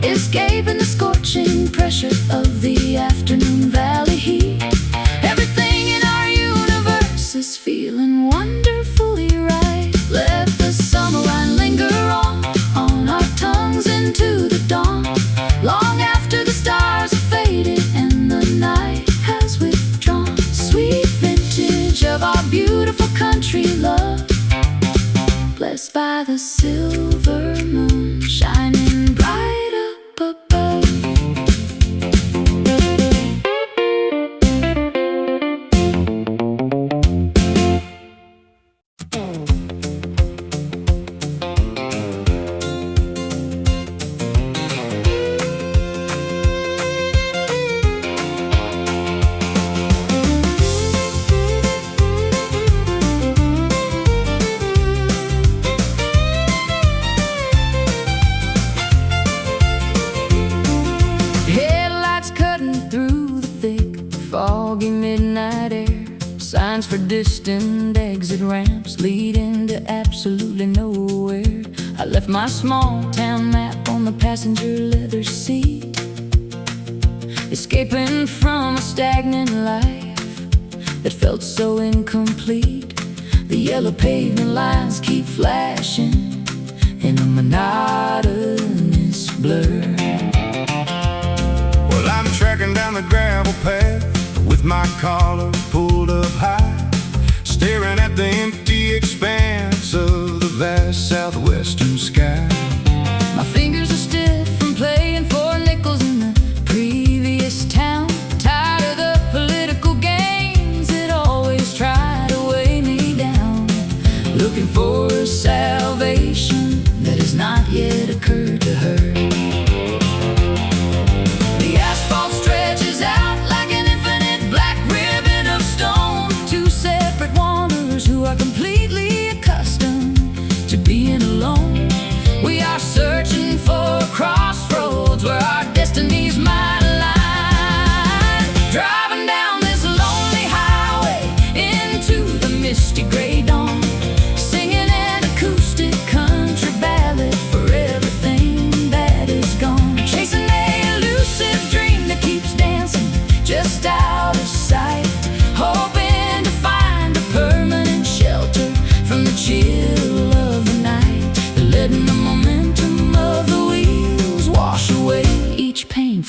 escaping the scorching pressure of the afternoon valley heat. Everything in our universe is feeling wonderfully right. Let the summer wine linger on our tongues into the dawn, long after the stars have faded and the night has withdrawn. Sweet vintage of our beautiful country love, blessed by the silver moon shining bright up above. Headlights cutting through the thick, foggy midnight air, signs for distant exit ramps leading to absolutely nowhere. I left my small town map on the passenger leather seat, escaping from a stagnant life that felt so incomplete. The yellow pavement lines keep flashing in a monotonous blur. Well, I'm tracking down the gravel path with my collar pulled up high, staring at the empty expanse of the vast southwestern sky. My fingers are stiff from playing for nickels in the previous town, tired of the political games that always try to weigh me down, looking for a salvation that has not yet occurred to her. The asphalt stretches out like an infinite black ribbon of stone, two separate wanderers who are completely accustomed to being alone. We are searching for crossroads where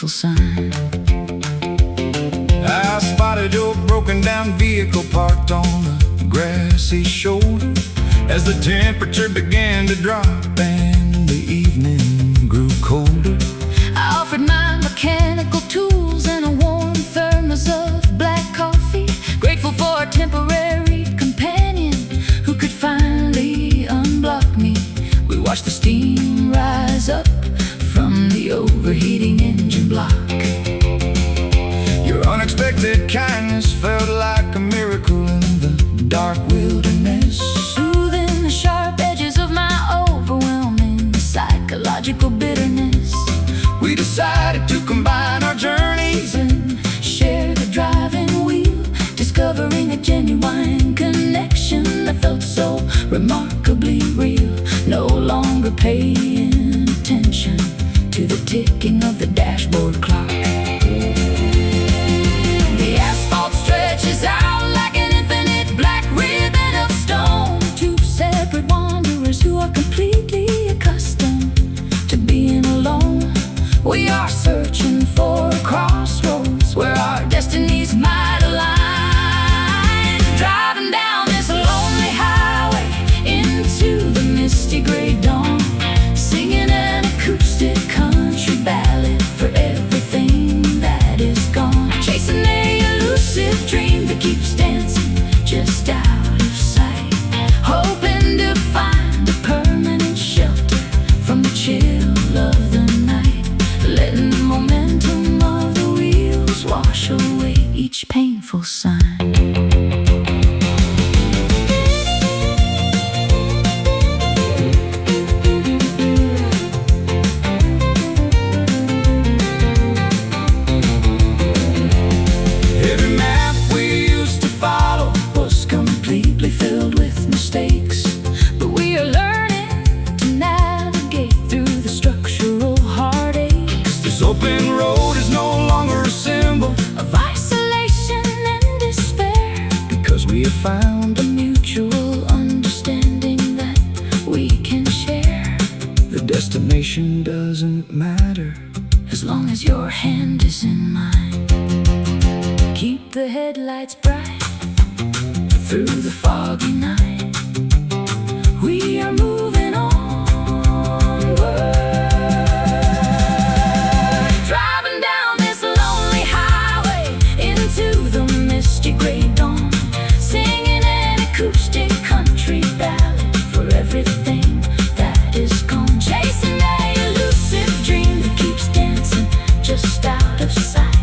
painful sign. I spotted your broken down vehicle parked on a grassy shoulder as the temperature began to drop and the evening grew colder. I offered my mechanical tools and a warm thermos of black coffee, grateful for a temporary companion who could finally unblock me. We watched the steam rise up from the overheating engine block. Your unexpected kindness felt like a miracle in the dark wilderness, soothing the sharp edges of my overwhelming psychological bitterness. We decided to combine our journeys and share the driving wheel, discovering a genuine connection that felt so remarkably real. No longer paying attention to the ticking of the dashboard clock. The asphalt stretches out like an infinite black ribbon of stone. Two separate wanderers who are completely accustomed to being alone. We are searching for a crossroads where our destinies might align. Driving down this lonely highway into the misty gray dawn, singing an acoustic country ballad for everything that is gone. Chasing a elusive dream that keeps dancing just out of sight, hoping to find a permanent shelter from the chill of the night, letting the momentum of the wheels wash away each painful sign. Every map we used to follow was completely filled with mistakes, But we are learning to navigate through the structural heartaches this open road is no longer a symbol of isolation and despair, because we have found a mutual understanding that we can share. the destination doesn't matter As long as your hand is in mine, keep the headlights bright through the foggy night. We are moving onward, driving down this lonely highway into the misty gray dawn, singing an acoustic country ballad for everything that is gone. Chasing a elusive dream that keeps dancing just out of sight,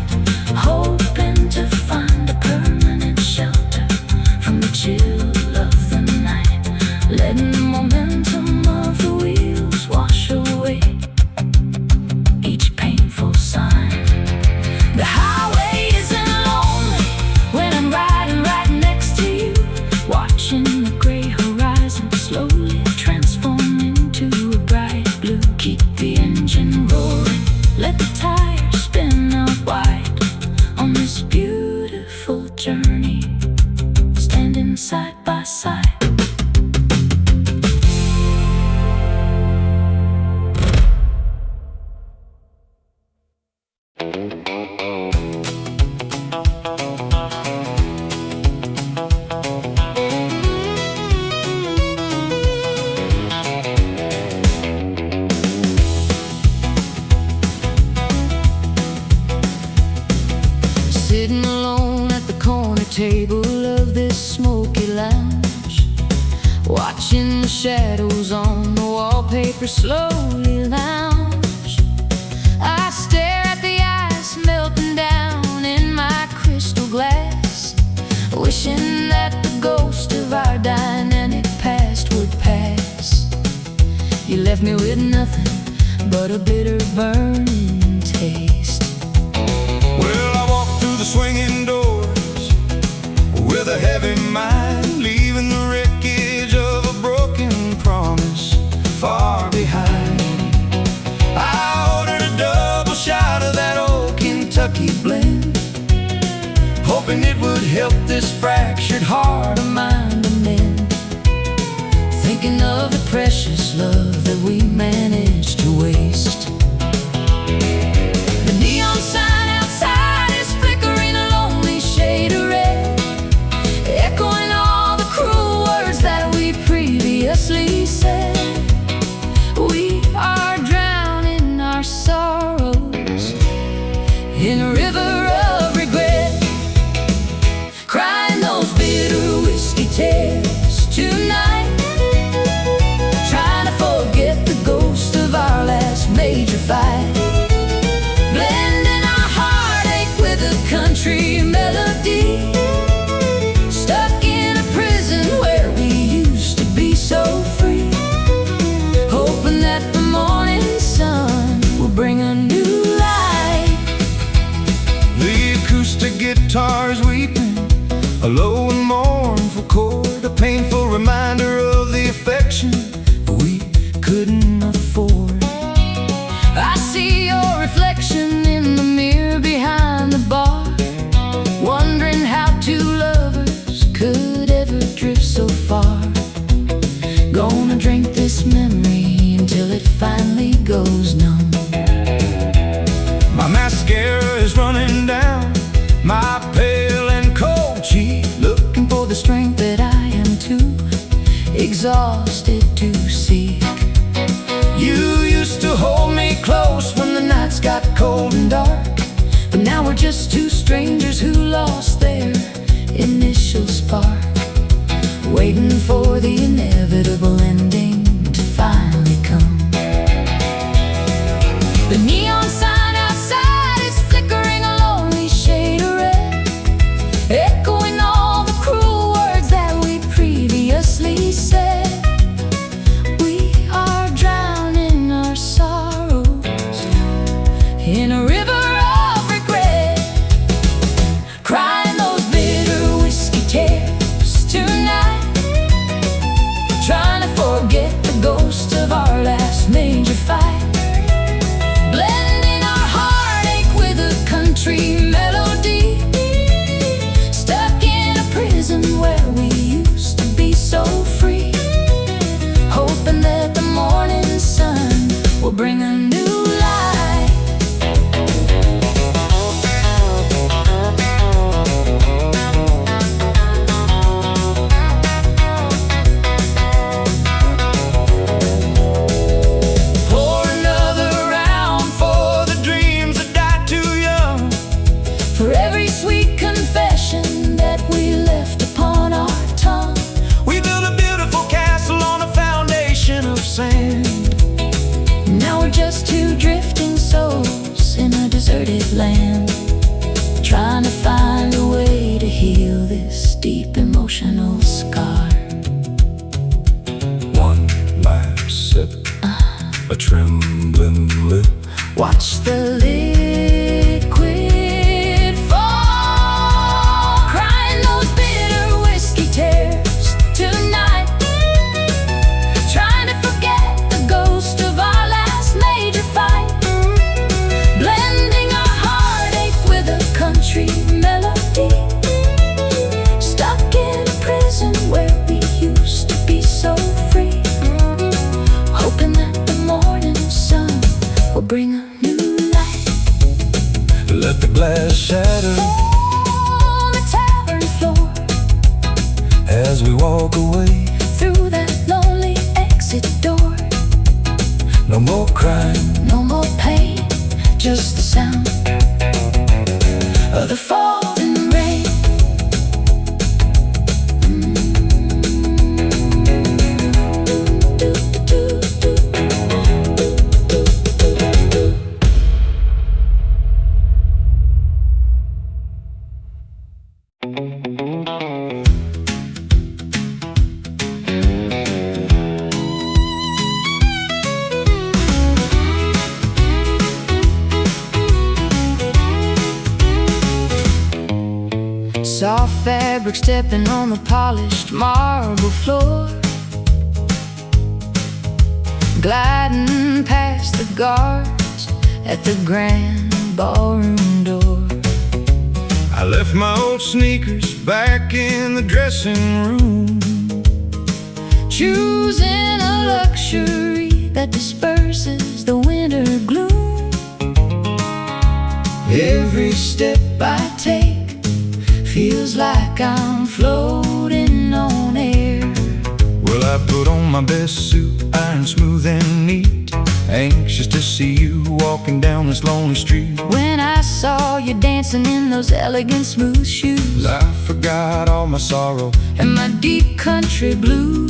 hoping to find a permanent shelter from the chill of the night, letting the momentum of the wheels wash away each painful sign. The highway isn't lonely when I'm riding right next to you, watching the gray horizon slowly transform into a bright blue. Keep the engine roaring, let the tires spin out wide on this beautiful journey, standing side by side. Sitting alone at the corner table of this smoky lounge, watching the shadows on the wallpaper slowly lounge. I stare at the ice melting down in my crystal glass, wishing that the ghost of our dynamic past would pass. You left me with nothing but a bitter burning taste. Well, I walked through the swinging doors with a heavy mind, leaving the wreckage of a broken promise far behind. I ordered a double shot of that old Kentucky blend, hoping it would help this fractured heart of mine to mend. Thinking of the precious love that we managed to waste. The neon forward. I see your reflection in the mirror behind the bar, wondering how two lovers could ever drift so far. Gonna drink this memory until it finally goes numb. My mascara is running down my pale and cold cheek, looking for the strength that I am too exhausted to seek. You used to hold me close when the nights got cold and dark, but now we're just two strangers who lost their initial spark, waiting for the inevitable ending to finally come. The neon sign outside is flickering a lonely shade of red, echoing all the cruel words that we previously said. We are drowning our sorrows in a river of regret, crying those bitter whiskey tears tonight, trying to forget the ghost of our last major fight, blending our heartache with a country melody, stuck in a prison where we used to be so free, hoping that the morning sun will bring a new light. pour another round for the dreams that died too young. For every sweet confession that we left upon our tongue, We built a beautiful castle on a foundation of sand. now we're just two drifting souls in a deserted land, trying to find a way to heal this deep emotional scar. One last sip, a trembling lip. Watch the liquid fall, crying those bitter whiskey tears tonight, trying to forget the ghost of our last major fight, blending our heartache with a country melody, stuck in a prison where we used to be so free, hoping that the morning sun will bring a new light. Let the glass shatter On the tavern floor, as we walk away. through that lonely exit door, No more crying, no more pain, just the sound of the falling rain. Soft fabric stepping on the polished marble floor, gliding past the guards at the grand ballroom door. I left my old sneakers back in the dressing room, choosing a luxury that disperses the winter gloom. Every step I take feels like I'm floating on air. well, I put on my best suit, iron smooth and neat, anxious to see you walking down this lonely street. When I saw you dancing in those elegant smooth shoes, I forgot all my sorrow and my deep country blues.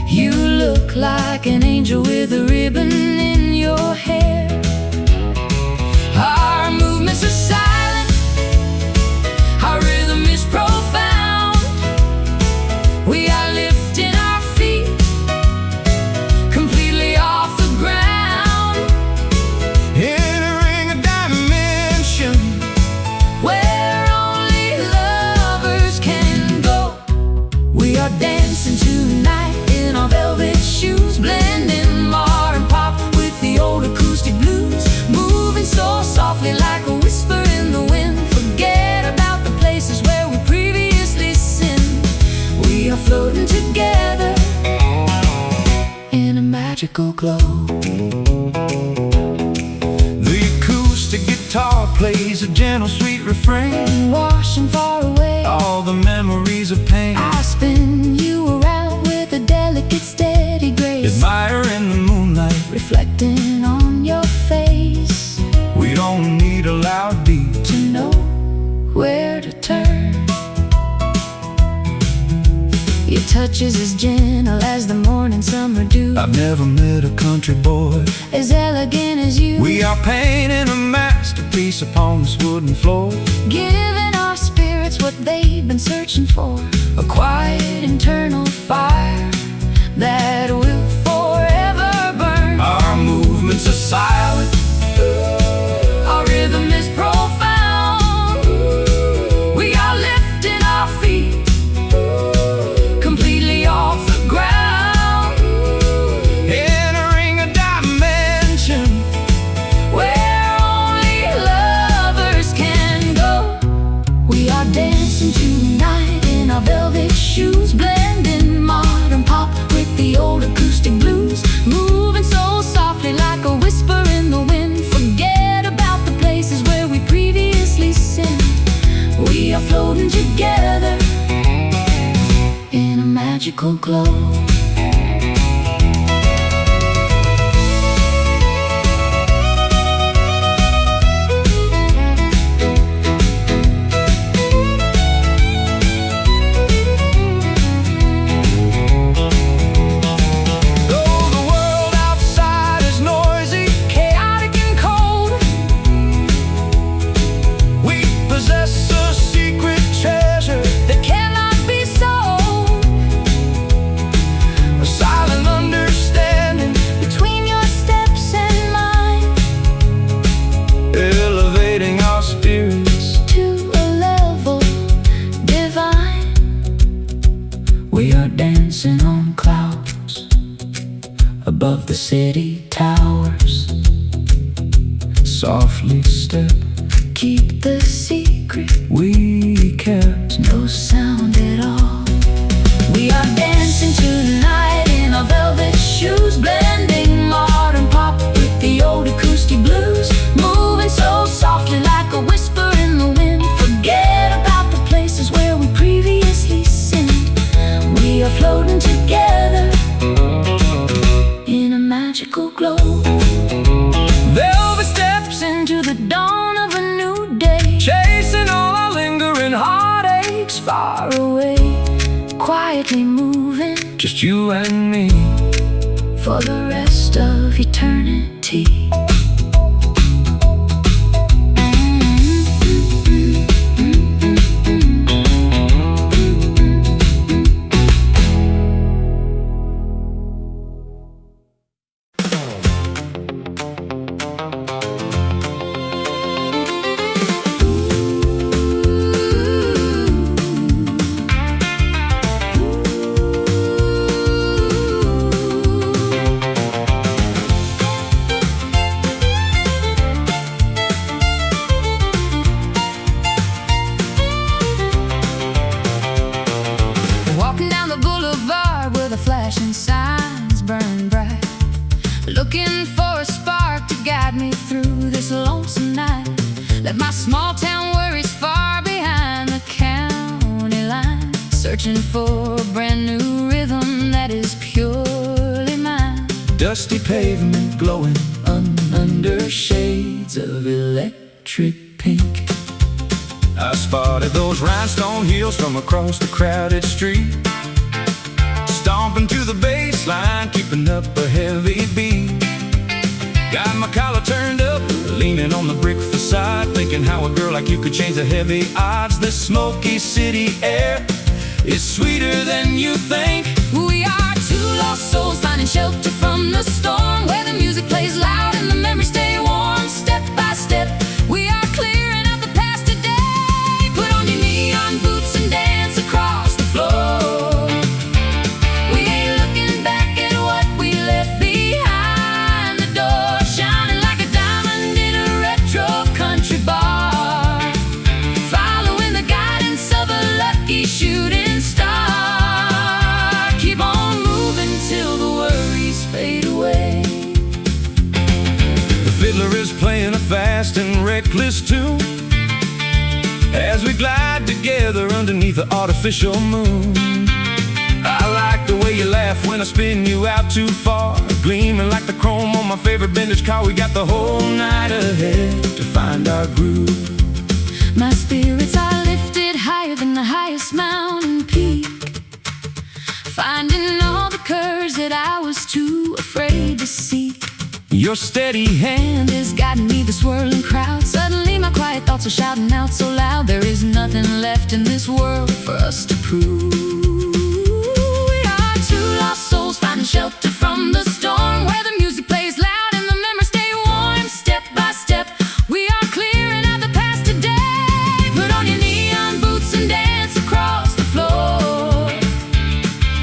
You look like an angel with a ribbon in your hair. Our movements are silent, our rhythm is profound. We are lifting our feet completely off the ground, entering a dimension where only lovers can go. We are dancing tonight in our velvet shoes, blending magical glow. The acoustic guitar plays a gentle, sweet refrain, Washing far away all the memories of pain. I spin you around with a delicate, steady grace, Admiring the moonlight, reflecting on your face. we don't need a loud beat To know where to turn. Your touch is as gentle as the morning summer dew, I've never met a country boy as elegant as you. We are painting a masterpiece upon this wooden floor, Giving our spirits what they've been searching for, a quiet internal fire that will forever burn. our movements are silent, Our rhythm is profound. We are lifting our feet completely off the ground, entering a dimension where only lovers can go. We are dancing tonight in our velvet shoes, blending modern pop with the old acoustic blues, moving so softly like a whisper in the wind. Forget about the places where we previously sinned. We are floating together in a magical glow. Though the world outside is noisy, Chaotic and cold, we possess a secret treasure, that cannot be sold. a silent understanding, Between your steps and mine, elevating our spirits. to a level divine. We are dancing on clouds above the city towers. Softly step, Keep the secret, we kept. no sound at all. We are dancing tonight in our velvet shoes, blending modern pop with the old acoustic blues, moving so softly like a whisper in the wind. Forget about the places where we previously sinned. We are floating together in a magical glow. Velvet steps Into the dawn of a new day, chasing all our lingering heartaches, far away, quietly moving just you and me. for the rest of eternity. Walking down the boulevard where the flashing signs burn bright, looking for a spark to guide me through this lonesome night. Left my small town worries far behind the county line, searching for a brand new rhythm that is purely mine. Dusty pavement glowing Under shades of electric pink, I spotted those rhinestone heels from across the crowded street, stomping to the bass line, keeping up a heavy beat. Got my collar turned up, leaning on the brick facade, thinking how a girl like you could change the heavy odds. This smoky city air is sweeter than you think. we are two lost souls finding shelter from the storm, where the music plays loud and the memories stay warm. Step by step, we are clearing out the past today. Put on your neon boots and dance across the floor. We ain't looking back at what we left behind the door, shining like a diamond in a retro country bar, following the guidance of a lucky shooting star. Keep on moving till the worries fade away. fiddler is playing a fast and reckless tune as we glide together underneath the artificial moon. I like the way you laugh when I spin you out too far, gleaming like the chrome on my favorite vintage car. We got the whole night ahead to find our groove. My spirits are lifted higher than the highest mountain peak, finding all the courage that I was too afraid to seek. Your steady hand is guiding me, the swirling crowd. Suddenly my quiet thoughts are shouting out so loud. There is nothing left in this world for us to prove. We are two lost souls finding shelter from the storm, where the music plays loud and the memories stay warm. Step by step we are clearing out the past today. Put on your neon boots and dance across the floor.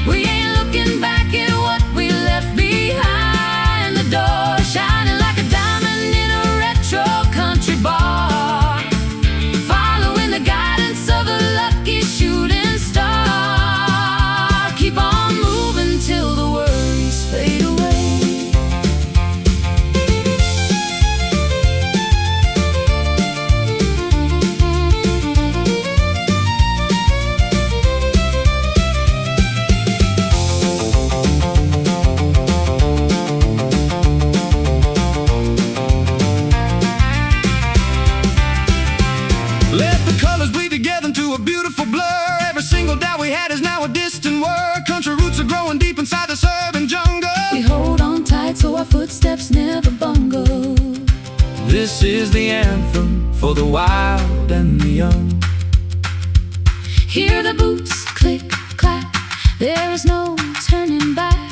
We ain't looking back at what we left behind the door, shining like a diamond in a retro country bar, following the guidance of a lucky shooting star. Keep on moving till the worries fade away. let the colors bleed together into a beautiful blur. Every single doubt we had is now a distant word. Country roots are growing deep inside this urban jungle. We hold on tight so our footsteps never bungle. This is the anthem for the wild and the young. Hear the boots click, clack, there is no turning back.